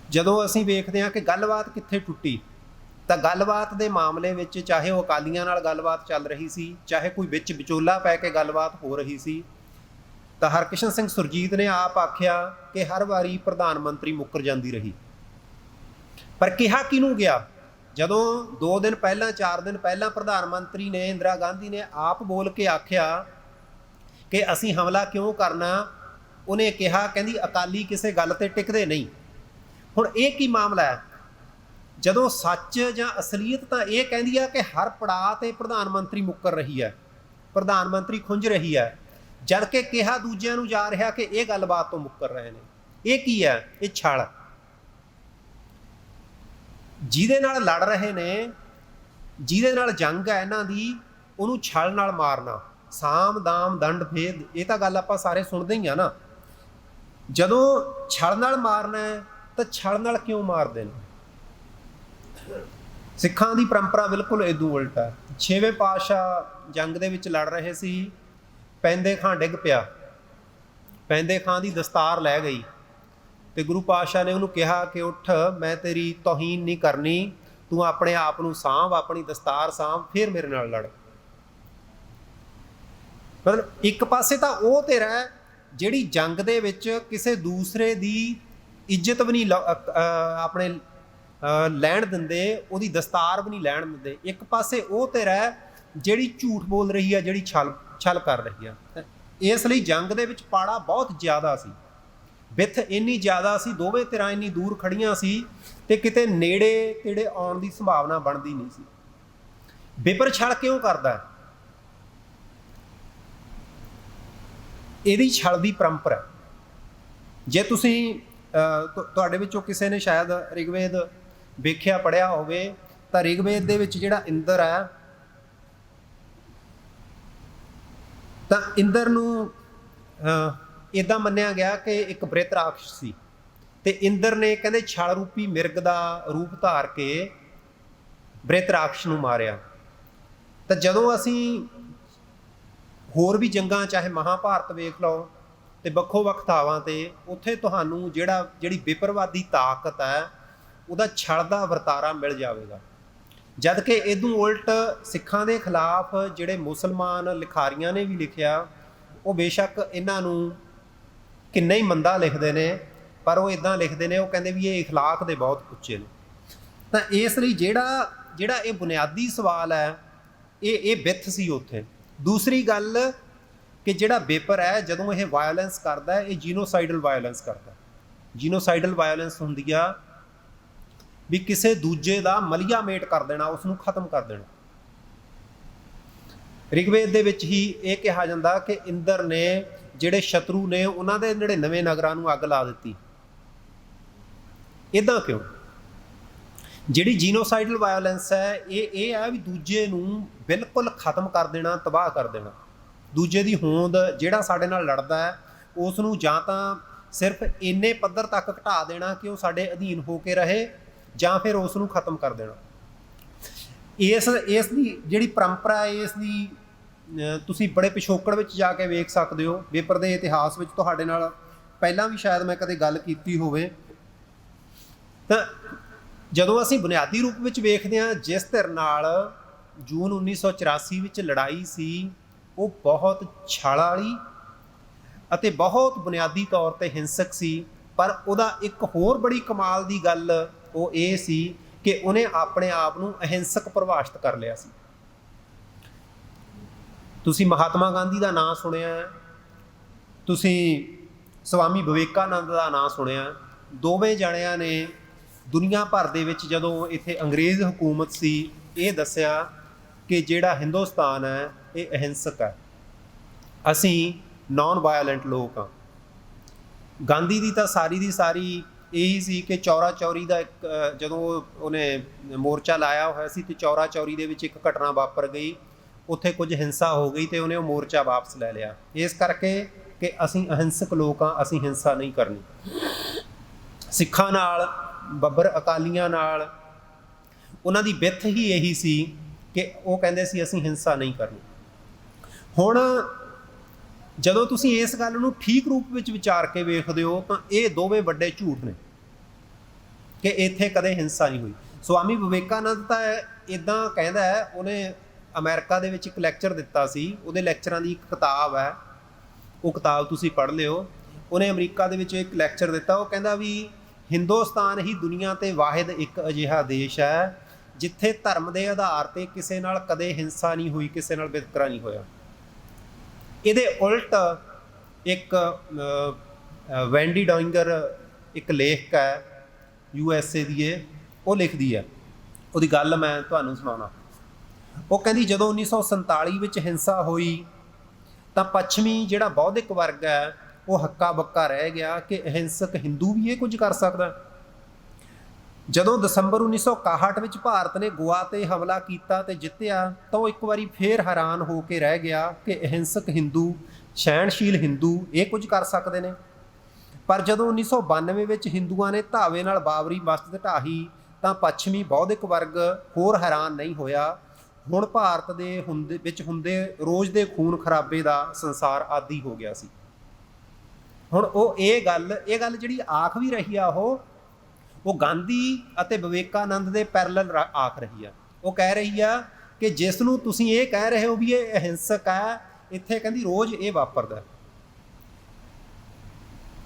ਜਦੋਂ ਅਸੀਂ ਵੇਖਦੇ ਹਾਂ ਕਿ ਗੱਲਬਾਤ ਕਿੱਥੇ ਟੁੱਟੀ, ਤਾਂ ਗੱਲਬਾਤ ਦੇ ਮਾਮਲੇ ਵਿੱਚ ਚਾਹੇ ਉਹ ਅਕਾਲੀਆਂ ਨਾਲ ਗੱਲਬਾਤ ਚੱਲ ਰਹੀ ਸੀ, ਚਾਹੇ ਕੋਈ ਵਿੱਚ ਵਿਚੋਲਾ ਪੈ ਕੇ ਗੱਲਬਾਤ ਹੋ ਰਹੀ ਸੀ, ਤਾਂ ਹਰਕਿਸ਼ਨ ਸਿੰਘ ਸੁਰਜੀਤ ਨੇ ਆਪ ਆਖਿਆ ਕਿ ਹਰ ਵਾਰੀ ਪ੍ਰਧਾਨ ਮੰਤਰੀ ਮੁੱਕਰ ਜਾਂਦੀ ਰਹੀ। ਪਰ ਕਿਹਾ ਕਿਹਨੂੰ ਗਿਆ? ਜਦੋਂ 2 ਦਿਨ ਪਹਿਲਾਂ 4 ਦਿਨ ਪਹਿਲਾਂ ਪ੍ਰਧਾਨ ਮੰਤਰੀ ਨੇ, ਇੰਦਰਾ ਗਾਂਧੀ ਨੇ ਆਪ ਬੋਲ ਕੇ ਆਖਿਆ ਕਿ ਅਸੀਂ ਹਮਲਾ ਕਿਉਂ ਕਰਨਾ, ਉਹਨੇ ਕਿਹਾ, ਕਹਿੰਦੀ ਅਕਾਲੀ ਕਿਸੇ ਗੱਲ ਤੇ ਟਿਕਦੇ ਨਹੀਂ। ਹੁਣ ਇਹ ਕੀ ਮਾਮਲਾ ਹੈ? ਜਦੋਂ ਸੱਚ ਜਾਂ ਅਸਲੀਅਤ ਤਾਂ ਇਹ ਕਹਿੰਦੀ ਆ ਕਿ ਹਰ ਪੜਾਅ 'ਤੇ ਪ੍ਰਧਾਨ ਮੰਤਰੀ ਮੁੱਕਰ ਰਹੀ ਹੈ, ਪ੍ਰਧਾਨ ਮੰਤਰੀ ਖੁੰਝ ਰਹੀ ਹੈ, ਜਦ ਕਿ ਕਿਹਾ ਦੂਜਿਆਂ ਨੂੰ ਜਾ ਰਿਹਾ ਕਿ ਇਹ ਗੱਲਬਾਤ ਤੋਂ ਮੁੱਕਰ ਰਹੇ ਨੇ। ਇਹ ਕੀ ਹੈ? ਇਹ ਛਲ। ਜਿਹਦੇ ਨਾਲ ਲੜ ਰਹੇ ਨੇ ਜਿਹਦੇ ਨਾਲ ਜੰਗ ਹੈ ਇਹਨਾਂ ਦੀ, ਉਹਨੂੰ ਛਲ ਨਾਲ ਮਾਰਨਾ। ਸਾਮ ਦਾਮ ਦੰਡ ਭੇਦ, ਇਹ ਤਾਂ ਗੱਲ ਆਪਾਂ ਸਾਰੇ ਸੁਣਦੇ ਹੀ ਆ ਨਾ। ਜਦੋਂ ਛਲ ਨਾਲ ਮਾਰਨਾ ਹੈ ਤਾਂ ਛਲ ਨਾਲ ਕਿਉਂ ਮਾਰਦੇ ਨੇ? ਸਿੱਖਾਂ ਦੀ ਪਰੰਪਰਾ ਬਿਲਕੁਲ ਇਦੋਂ ਉਲਟ ਹੈ। 6ਵੇਂ ਪਾਤਸ਼ਾਹ ਜੰਗ ਦੇ ਵਿੱਚ ਲੜ ਰਹੇ ਸੀ, ਪੈਂਦੇ ਖਾਂ ਡਿੱਗ ਪਿਆ, ਪੈਂਦੇ ਖਾਂ ਦੀ ਦਸਤਾਰ ਲੈ ਗਈ, ਤੇ ਗੁਰੂ ਪਾਤਸ਼ਾਹ ਨੇ ਉਹਨੂੰ ਕਿਹਾ ਕਿ ਉੱਠ, ਮੈਂ ਤੇਰੀ ਤੌਹੀਨ ਨਹੀਂ ਕਰਨੀ, ਤੂੰ ਆਪਣੇ ਆਪ ਨੂੰ ਸਾਂਭ, ਆਪਣੀ ਦਸਤਾਰ ਸਾਂਭ, ਫਿਰ ਮੇਰੇ ਨਾਲ ਲੜ। ਮਤਲਬ ਇੱਕ ਪਾਸੇ ਤਾਂ ਉਹ ਧਿਰ ਹੈ ਜਿਹੜੀ ਜੰਗ ਦੇ ਵਿੱਚ ਕਿਸੇ ਦੂਸਰੇ ਦੀ ਇੱਜ਼ਤ ਵੀ ਨਹੀਂ ਆਪਣੇ ਲੈਣ ਦਿੰਦੇ, ਉਹਦੀ ਦਸਤਾਰ ਵੀ ਨਹੀਂ ਲੈਣ ਦਿੰਦੇ। ਇੱਕ ਪਾਸੇ ਉਹ ਧਿਰ ਹੈ ਜਿਹੜੀ ਝੂਠ ਬੋਲ ਰਹੀ ਹੈ, ਜਿਹੜੀ ਛਲ ਕਰ ਰਹੀ ਹੈ। ਇਸ ਲਈ ਜੰਗ ਦੇ ਵਿੱਚ ਪਾੜਾ ਬਹੁਤ ਜ਼ਿਆਦਾ ਸੀ, ਵਿੱਥ ਇੰਨੀ ਜ਼ਿਆਦਾ ਸੀ, ਦੋਵੇਂ ਧਿਰਾਂ ਇੰਨੀ ਦੂਰ ਖੜੀਆਂ ਸੀ ਤੇ ਕਿਤੇ ਨੇੜੇ ਤੇੜੇ ਆਉਣ ਦੀ ਸੰਭਾਵਨਾ ਬਣਦੀ ਨਹੀਂ ਸੀ। ਬਿਪਰ ਛਲ ਕਿਉਂ ਕਰਦਾ? ਇਹਦੀ ਛਲ ਦੀ ਪਰੰਪਰਾ। ਜੇ ਤੁਸੀਂ ਤੁਹਾਡੇ ਵਿੱਚੋਂ ਕਿਸੇ ਨੇ ਸ਼ਾਇਦ ਰਿਗਵੇਦ ਵੇਖਿਆ ਪੜ੍ਹਿਆ ਹੋਵੇ, ਤਾਂ ਰਿਗਵੇਦ ਦੇ ਵਿੱਚ ਜਿਹੜਾ ਇੰਦਰ ਹੈ, ਤਾਂ ਇੰਦਰ ਨੂੰ ਇੱਦਾਂ ਮੰਨਿਆ ਗਿਆ ਕਿ ਇੱਕ ਬ੍ਰਿਤ ਰਾਖਸ਼ ਸੀ, ਤੇ ਇੰਦਰ ਨੇ ਕਹਿੰਦੇ ਛਲ ਰੂਪੀ ਮਿਰਗ ਦਾ ਰੂਪ ਧਾਰ ਕੇ ਬ੍ਰਿਤ ਰਾਖਸ਼ ਨੂੰ ਮਾਰਿਆ। ਤਾਂ ਜਦੋਂ ਅਸੀਂ ਹੋਰ ਵੀ ਜੰਗਾਂ, ਚਾਹੇ ਮਹਾਭਾਰਤ ਵੇਖ ਲਓ ਤੇ ਵੱਖੋ ਵੱਖ ਥਾਵਾਂ ਤੇ, ਉੱਥੇ ਤੁਹਾਨੂੰ ਜਿਹੜੀ ਵਿਪਰਵਾਦੀ ਤਾਕਤ ਹੈ ਉਹਦਾ ਛਲ ਦਾ ਵਰਤਾਰਾ ਮਿਲ ਜਾਵੇਗਾ। ਜਦ ਕਿ ਇਦੋਂ ਉਲਟ ਸਿੱਖਾਂ ਦੇ ਖਿਲਾਫ ਜਿਹੜੇ ਮੁਸਲਮਾਨ ਲਿਖਾਰੀਆਂ ਨੇ ਵੀ ਲਿਖਿਆ, ਉਹ ਬੇਸ਼ੱਕ ਇਹਨਾਂ ਨੂੰ ਕਿੰਨਾ ਹੀ ਮੰਦਾ ਲਿਖਦੇ ਨੇ, ਪਰ ਉਹ ਇੱਦਾਂ ਲਿਖਦੇ ਨੇ, ਉਹ ਕਹਿੰਦੇ ਵੀ ਇਹ ਇਖਲਾਕ ਦੇ ਬਹੁਤ ਉੱਚੇ ਨੇ। ਤਾਂ ਇਸ ਲਈ ਜਿਹੜਾ ਇਹ ਬੁਨਿਆਦੀ ਸਵਾਲ ਹੈ, ਇਹ ਵਿੱਥ ਸੀ ਉੱਥੇ। ਦੂਸਰੀ ਗੱਲ ਕਿ ਜਿਹੜਾ ਬੇਪਰ ਹੈ, ਜਦੋਂ ਇਹ ਵਾਇਲੈਂਸ ਕਰਦਾ, ਇਹ ਜੀਨੋਸਾਈਡਲ ਵਾਇਲੈਂਸ ਕਰਦਾ। ਜੀਨੋਸਾਈਡਲ ਵਾਇਲੈਂਸ ਹੁੰਦੀ ਆ ਵੀ ਕਿਸੇ ਦੂਜੇ ਦਾ ਮਲੀਆ ਮੇਟ ਕਰ ਦੇਣਾ, ਉਸ ਨੂੰ ਖਤਮ ਕਰ ਦੇਣਾ। ਰਿਗਵੇਦ ਦੇ ਵਿੱਚ ਹੀ ਇਹ ਕਿਹਾ ਜਾਂਦਾ ਕਿ ਇੰਦਰ ਨੇ ਜਿਹੜੇ ਸ਼ਤਰੂ ਨੇ ਉਹਨਾਂ ਦੇ 99 ਨਗਰਾਂ ਨੂੰ ਅੱਗ ਲਾ ਦਿੱਤੀ। ਇੱਦਾਂ ਕਿਉਂ? ਜਿਹੜੀ ਜੀਨੋਸਾਈਡਲ ਵਾਇਲੈਂਸ ਹੈ, ਇਹ ਹੈ ਵੀ ਦੂਜੇ ਨੂੰ ਬਿਲਕੁਲ ਖਤਮ ਕਰ ਦੇਣਾ, ਤਬਾਹ ਕਰ ਦੇਣਾ। ਦੂਜੇ ਦੀ ਹੋਂਦ, ਜਿਹੜਾ ਸਾਡੇ ਨਾਲ ਲੜਦਾ ਹੈ, ਉਸ ਨੂੰ ਜਾਂ ਤਾਂ ਸਿਰਫ ਇੰਨੇ ਪੱਧਰ ਤੱਕ ਘਟਾ ਦੇਣਾ ਕਿ ਉਹ ਸਾਡੇ ਅਧੀਨ ਹੋ ਕੇ ਰਹੇ, ਜਾਂ ਫਿਰ ਉਸ ਨੂੰ ਖਤਮ ਕਰ ਦੇਣਾ। ਇਸ ਦੀ ਜਿਹੜੀ ਪਰੰਪਰਾ ਹੈ, ਇਸ ਦੀ ਤੁਸੀਂ ਬੜੇ ਪਿਛੋਕੜ ਵਿੱਚ ਜਾ ਕੇ ਵੇਖ ਸਕਦੇ ਹੋ। ਬੇਪਰ ਦੇ ਇਤਿਹਾਸ ਵਿੱਚ ਤੁਹਾਡੇ ਨਾਲ ਪਹਿਲਾਂ ਵੀ ਸ਼ਾਇਦ ਮੈਂ ਕਦੇ ਗੱਲ ਕੀਤੀ ਹੋਵੇ। ਤਾਂ ਜਦੋਂ ਅਸੀਂ ਬੁਨਿਆਦੀ ਰੂਪ ਵਿੱਚ ਵੇਖਦੇ ਹਾਂ, ਜਿਸ ਧਿਰ ਨਾਲ ਜੂਨ 1984 ਵਿੱਚ ਲੜਾਈ ਸੀ, ਉਹ ਬਹੁਤ ਛਲ ਵਾਲੀ ਅਤੇ ਬਹੁਤ ਬੁਨਿਆਦੀ ਤੌਰ 'ਤੇ ਹਿੰਸਕ ਸੀ। ਪਰ ਉਹਦਾ ਇੱਕ ਹੋਰ ਬੜੀ ਕਮਾਲ ਦੀ ਗੱਲ ਉਹ ਇਹ ਸੀ ਕਿ ਉਹਨੇ ਆਪਣੇ ਆਪ ਨੂੰ ਅਹਿੰਸਕ ਪਰਿਭਾਸ਼ਿਤ ਕਰ ਲਿਆ ਸੀ। ਤੁਸੀਂ ਮਹਾਤਮਾ ਗਾਂਧੀ ਦਾ ਨਾਂ ਸੁਣਿਆ, ਤੁਸੀਂ ਸਵਾਮੀ ਵਿਵੇਕਾਨੰਦ ਦਾ ਨਾਂ ਸੁਣਿਆ। ਦੋਵੇਂ ਜਣਿਆਂ ਨੇ ਦੁਨੀਆ ਭਰ ਦੇ ਵਿੱਚ ਜਦੋਂ ਇੱਥੇ ਅੰਗਰੇਜ਼ ਹਕੂਮਤ ਸੀ, ਇਹ ਦੱਸਿਆ ਕਿ ਜਿਹੜਾ ਹਿੰਦੁਸਤਾਨ ਹੈ ਇਹ ਅਹਿੰਸਕ ਹੈ, ਅਸੀਂ ਨਾਨ ਵਾਇਲੈਂਟ ਲੋਕ ਹਾਂ। ਗਾਂਧੀ ਦੀ ਤਾਂ ਸਾਰੀ ਦੀ ਸਾਰੀ ਇਹੀ ਸੀ ਕਿ ਚੌਰਾ ਚੌਰੀ ਦਾ ਇੱਕ, ਜਦੋਂ ਉਹਨੇ ਮੋਰਚਾ ਲਾਇਆ ਹੋਇਆ ਸੀ ਤੇ ਚੌਰਾ ਚੌਰੀ ਦੇ ਵਿੱਚ ਇੱਕ ਘਟਨਾ ਵਾਪਰ ਗਈ, ਉੱਥੇ ਕੁਝ ਹਿੰਸਾ ਹੋ ਗਈ ਤੇ ਉਹਨੇ ਉਹ ਮੋਰਚਾ ਵਾਪਸ ਲੈ ਲਿਆ, ਇਸ ਕਰਕੇ ਕਿ ਅਸੀਂ ਅਹਿੰਸਕ ਲੋਕ ਹਾਂ, ਅਸੀਂ ਹਿੰਸਾ ਨਹੀਂ ਕਰਨੀ। ਸਿੱਖਾਂ ਨਾਲ, ਬੱਬਰ ਅਕਾਲੀਆਂ ਨਾਲ ਉਹਨਾਂ ਦੀ ਵਿੱਥ ਹੀ ਇਹੀ ਸੀ ਕਿ ਉਹ ਕਹਿੰਦੇ ਸੀ ਅਸੀਂ ਹਿੰਸਾ ਨਹੀਂ ਕਰਨੀ। ਹੁਣ ਜਦੋਂ ਤੁਸੀਂ ਇਸ ਗੱਲ ਨੂੰ ਠੀਕ ਰੂਪ ਵਿੱਚ ਵਿਚਾਰ ਕੇ ਵੇਖਦੇ ਹੋ ਤਾਂ ਇਹ ਦੋਵੇਂ ਵੱਡੇ ਝੂਠ ਨੇ ਕਿ ਇੱਥੇ ਕਦੇ ਹਿੰਸਾ ਨਹੀਂ ਹੋਈ। ਸਵਾਮੀ ਵਿਵੇਕਾਨੰਦ ਤਾਂ ਇੱਦਾਂ ਕਹਿੰਦਾ ਹੈ, ਉਹਨੇ ਅਮਰੀਕਾ ਦੇ ਵਿੱਚ ਇੱਕ ਲੈਕਚਰ ਦਿੱਤਾ ਸੀ, ਉਹਦੇ ਲੈਕਚਰਾਂ ਦੀ ਇੱਕ ਕਿਤਾਬ ਹੈ, ਉਹ ਕਿਤਾਬ ਤੁਸੀਂ ਪੜ੍ਹ ਲਿਓ। ਉਹਨੇ ਅਮਰੀਕਾ ਦੇ ਵਿੱਚ ਇੱਕ ਲੈਕਚਰ ਦਿੱਤਾ, ਉਹ ਕਹਿੰਦਾ ਵੀ ਹਿੰਦੁਸਤਾਨ ਹੀ ਦੁਨੀਆ 'ਤੇ ਵਾਹਿਦ ਇੱਕ ਅਜਿਹਾ ਦੇਸ਼ ਹੈ ਜਿੱਥੇ ਧਰਮ ਦੇ ਆਧਾਰ 'ਤੇ ਕਿਸੇ ਨਾਲ ਕਦੇ ਹਿੰਸਾ ਨਹੀਂ ਹੋਈ, ਕਿਸੇ ਨਾਲ ਵਿਤਕਰਾ ਨਹੀਂ ਹੋਇਆ। ਇਹਦੇ ਉਲਟ ਇੱਕ ਵੈਂਡੀ ਡੋਇੰਗਰ, ਇੱਕ ਲੇਖਕ ਹੈ USA ਦੀ, ਉਹ ਲਿਖਦੀ ਹੈ, ਉਹਦੀ ਗੱਲ ਮੈਂ ਤੁਹਾਨੂੰ ਸੁਣਾਉਣਾ। ਉਹ ਕਹਿੰਦੀ ਜਦੋਂ 1947 ਵਿੱਚ ਹਿੰਸਾ ਹੋਈ ਤਾਂ ਪੱਛਮੀ ਜਿਹੜਾ ਬੌਧਿਕ ਵਰਗ ਹੈ ਉਹ ਹੱਕਾ ਬੱਕਾ ਰਹਿ ਗਿਆ ਕਿ ਅਹਿੰਸਕ ਹਿੰਦੂ ਵੀ ਇਹ ਕੁਝ ਕਰ ਸਕਦਾ। ਜਦੋਂ ਦਸੰਬਰ 1961 ਵਿੱਚ ਭਾਰਤ ਨੇ ਗੋਆ 'ਤੇ ਹਮਲਾ ਕੀਤਾ ਤੇ ਜਿੱਤਿਆ ਤਾਂ ਉਹ ਇੱਕ ਵਾਰੀ ਫੇਰ ਹੈਰਾਨ ਹੋ ਕੇ ਰਹਿ ਗਿਆ ਕਿ ਅਹਿੰਸਕ ਹਿੰਦੂ, ਸਹਿਣਸ਼ੀਲ ਹਿੰਦੂ ਇਹ ਕੁਝ ਕਰ ਸਕਦੇ ਨੇ। ਪਰ ਜਦੋਂ 1992 ਵਿੱਚ ਹਿੰਦੂਆਂ ਨੇ ਧਾਵੇ ਨਾਲ ਬਾਬਰੀ ਮਸਜਿਦ ਢਾਹੀ ਤਾਂ ਪੱਛਮੀ ਬੌਧਿਕ ਵਰਗ ਹੋਰ ਹੈਰਾਨ ਨਹੀਂ ਹੋਇਆ। ਹੁਣ ਭਾਰਤ ਦੇ ਵਿੱਚ ਹੁੰਦੇ ਰੋਜ਼ ਦੇ ਖੂਨ ਖਰਾਬੇ ਦਾ ਸੰਸਾਰ ਆਦੀ ਹੋ ਗਿਆ ਸੀ। ਹੁਣ ਉਹ ਇਹ ਗੱਲ ਜਿਹੜੀ ਆਖ ਵੀ ਰਹੀ ਆ ਉਹ ਗਾਂਧੀ ਅਤੇ ਵਿਵੇਕਾਨੰਦ ਦੇ ਪੈਰਲਲ ਆਖ ਰਹੀ ਆ। ਉਹ ਕਹਿ ਰਹੀ ਆ ਕਿ ਜਿਸ ਨੂੰ ਤੁਸੀਂ ਇਹ ਕਹਿ ਰਹੇ ਹੋ ਵੀ ਇਹ ਅਹਿੰਸਕ ਹੈ, ਇੱਥੇ ਕਹਿੰਦੀ ਰੋਜ਼ ਇਹ ਵਾਪਰਦਾ।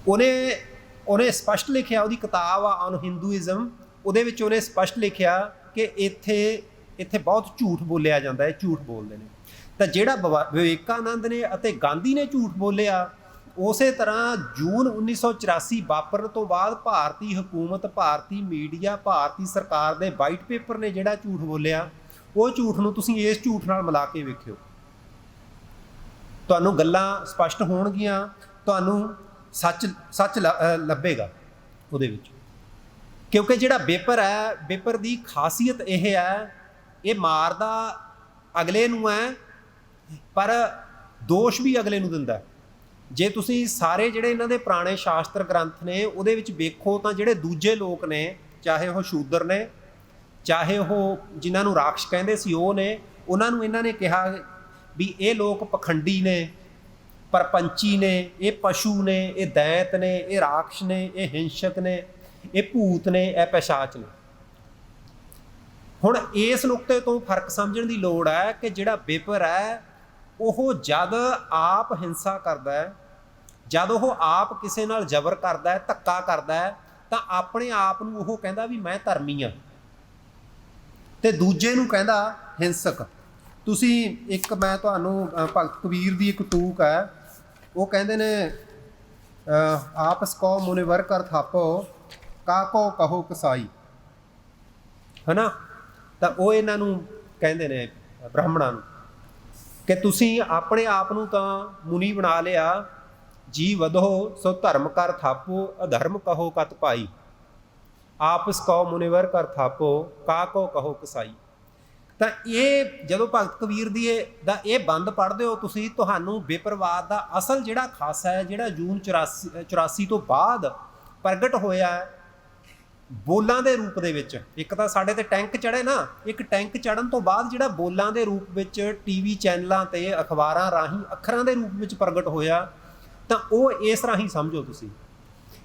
ਉਹਨੇ ਸਪਸ਼ਟ ਲਿਖਿਆ, ਉਹਦੀ ਕਿਤਾਬ ਆ ਔਨ ਹਿੰਦੂਇਜ਼ਮ, ਉਹਦੇ ਵਿੱਚ ਉਹਨੇ ਸਪਸ਼ਟ ਲਿਖਿਆ ਕਿ ਇੱਥੇ ਬਹੁਤ ਝੂਠ ਬੋਲਿਆ ਜਾਂਦਾ ਹੈ, ਝੂਠ ਬੋਲਦੇ ਨੇ। ਤਾਂ ਜਿਹੜਾ ਵਿਵੇਕਾਨੰਦ ਨੇ ਅਤੇ ਗਾਂਧੀ ਨੇ ਝੂਠ ਬੋਲਿਆ, ਉਸੇ ਤਰ੍ਹਾਂ ਜੂਨ 1984 ਵਾਪਰਨ ਤੋਂ ਬਾਅਦ ਭਾਰਤੀ ਹਕੂਮਤ, ਭਾਰਤੀ ਮੀਡੀਆ, ਭਾਰਤੀ ਸਰਕਾਰ ਦੇ ਵਾਈਟ ਪੇਪਰ ਨੇ ਜਿਹੜਾ ਝੂਠ ਬੋਲਿਆ, ਉਹ ਝੂਠ ਨੂੰ ਤੁਸੀਂ ਇਸ ਝੂਠ ਨਾਲ ਮਿਲਾ ਕੇ ਵੇਖਿਓ, ਤੁਹਾਨੂੰ ਗੱਲਾਂ ਸਪਸ਼ਟ ਹੋਣਗੀਆਂ, ਤੁਹਾਨੂੰ ਸੱਚ ਲੱਭੇਗਾ ਉਹਦੇ ਵਿੱਚ। ਕਿਉਂਕਿ ਜਿਹੜਾ ਪੇਪਰ ਦੀ ਖਾਸੀਅਤ ਇਹ ਹੈ, ਇਹ ਮਾਰਦਾ ਅਗਲੇ ਨੂੰ ਹੈ ਪਰ ਦੋਸ਼ ਵੀ ਅਗਲੇ ਨੂੰ ਦਿੰਦਾ। ਜੇ ਤੁਸੀਂ ਸਾਰੇ ਜਿਹੜੇ ਇਹਨਾਂ ਦੇ ਪੁਰਾਣੇ ਸ਼ਾਸਤਰ ਗ੍ਰੰਥ ਨੇ ਉਹਦੇ ਵਿੱਚ ਵੇਖੋ ਤਾਂ ਜਿਹੜੇ ਦੂਜੇ ਲੋਕ ਨੇ, ਚਾਹੇ ਉਹ ਸ਼ੂਦਰ ਨੇ, ਚਾਹੇ ਉਹ ਜਿਨ੍ਹਾਂ ਨੂੰ ਰਾਖਸ਼ ਕਹਿੰਦੇ ਸੀ ਉਹ ਨੇ, ਉਹਨਾਂ ਨੂੰ ਇਹਨਾਂ ਨੇ ਕਿਹਾ ਵੀ ਇਹ ਲੋਕ ਪਖੰਡੀ ਨੇ, ਪਰਪੰਚੀ ਨੇ, ਇਹ ਪਸ਼ੂ ਨੇ, ਇਹ ਦੈਂਤ ਨੇ, ਇਹ ਰਾਖਸ਼ ਨੇ, ਇਹ ਹਿੰਸਕ ਨੇ, ਇਹ ਭੂਤ ਨੇ, ਇਹ ਪਿਸ਼ਾਚ ਨੇ। ਹੁਣ ਇਸ ਨੁਕਤੇ ਤੋਂ ਫਰਕ ਸਮਝਣ ਦੀ ਲੋੜ ਹੈ ਕਿ ਜਿਹੜਾ ਪੇਪਰ ਹੈ ਉਹ ਜਦ ਆਪ ਹਿੰਸਾ ਕਰਦਾ ਹੈ, ਜਦ ਉਹ ਆਪ ਕਿਸੇ ਨਾਲ ਜ਼ਬਰ ਕਰਦਾ ਹੈ, ਧੱਕਾ ਕਰਦਾ ਹੈ, ਤਾਂ ਆਪਣੇ ਆਪ ਨੂੰ ਉਹ ਕਹਿੰਦਾ ਵੀ ਮੈਂ ਧਰਮੀ ਹਾਂ ਤੇ ਦੂਜੇ ਨੂੰ ਕਹਿੰਦਾ ਹਿੰਸਕ। ਤੁਸੀਂ ਮੈਂ ਤੁਹਾਨੂੰ ਭਗਤ ਕਬੀਰ ਦੀ ਇੱਕ ਤੂਕ ਹੈ, ਉਹ ਕਹਿੰਦੇ ਨੇ ਆਪਸ ਕੋ ਮੁਨਿਵਰ ਕਰ ਥਾਪੋ ਕਾਕੋ ਕਹੋ ਕਸਾਈ, ਹੈ ਨਾ। ਤਾਂ ਉਹ ਇਹਨਾਂ ਨੂੰ ਕਹਿੰਦੇ ਨੇ ਬ੍ਰਾਹਮਣਾਂ ਨੂੰ ਕਿ ਤੁਸੀਂ ਆਪਣੇ ਆਪ ਨੂੰ ਤਾਂ ਮੁਨੀ ਬਣਾ ਲਿਆ, ਜੀ ਵਧੋ ਸੋ ਧਰਮ ਕਰ ਥਾਪੋ ਅਧਰਮ ਕਹੋ ਕਤ ਭਾਈ, ਆਪਸ ਕੋ ਮੁਨਿਵਰ ਕਰ ਥਾਪੋ ਕਾਕੋ ਕਹੋ ਕਸਾਈ। ਤਾਂ ਇਹ ਜਦੋਂ ਭਗਤ ਕਬੀਰ ਦਾ ਇਹ ਬੰਦ ਪੜ੍ਹਦੇ ਹੋ ਤੁਸੀਂ, ਤੁਹਾਨੂੰ ਬੇਪਰਵਾਦ ਦਾ ਅਸਲ ਜਿਹੜਾ ਖਾਸਾ ਹੈ, ਜਿਹੜਾ ਜੂਨ 84 ਤੋਂ ਬਾਅਦ ਪ੍ਰਗਟ ਹੋਇਆ ਬੋਲਾਂ ਦੇ ਰੂਪ ਦੇ ਵਿੱਚ। ਇੱਕ ਤਾਂ ਸਾਡੇ ਤੇ ਟੈਂਕ ਚੜ੍ਹੇ ਨਾ, ਇੱਕ ਟੈਂਕ ਚੜ੍ਹਨ ਤੋਂ ਬਾਅਦ ਜਿਹੜਾ ਬੋਲਾਂ ਦੇ ਰੂਪ ਵਿੱਚ ਟੀਵੀ ਚੈਨਲਾਂ ਤੇ ਅਖਬਾਰਾਂ ਰਾਹੀਂ ਅੱਖਰਾਂ ਦੇ ਰੂਪ ਵਿੱਚ ਪ੍ਰਗਟ ਹੋਇਆ, ਤਾਂ ਉਹ ਇਸ ਰਾਹੀਂ ਸਮਝੋ ਤੁਸੀਂ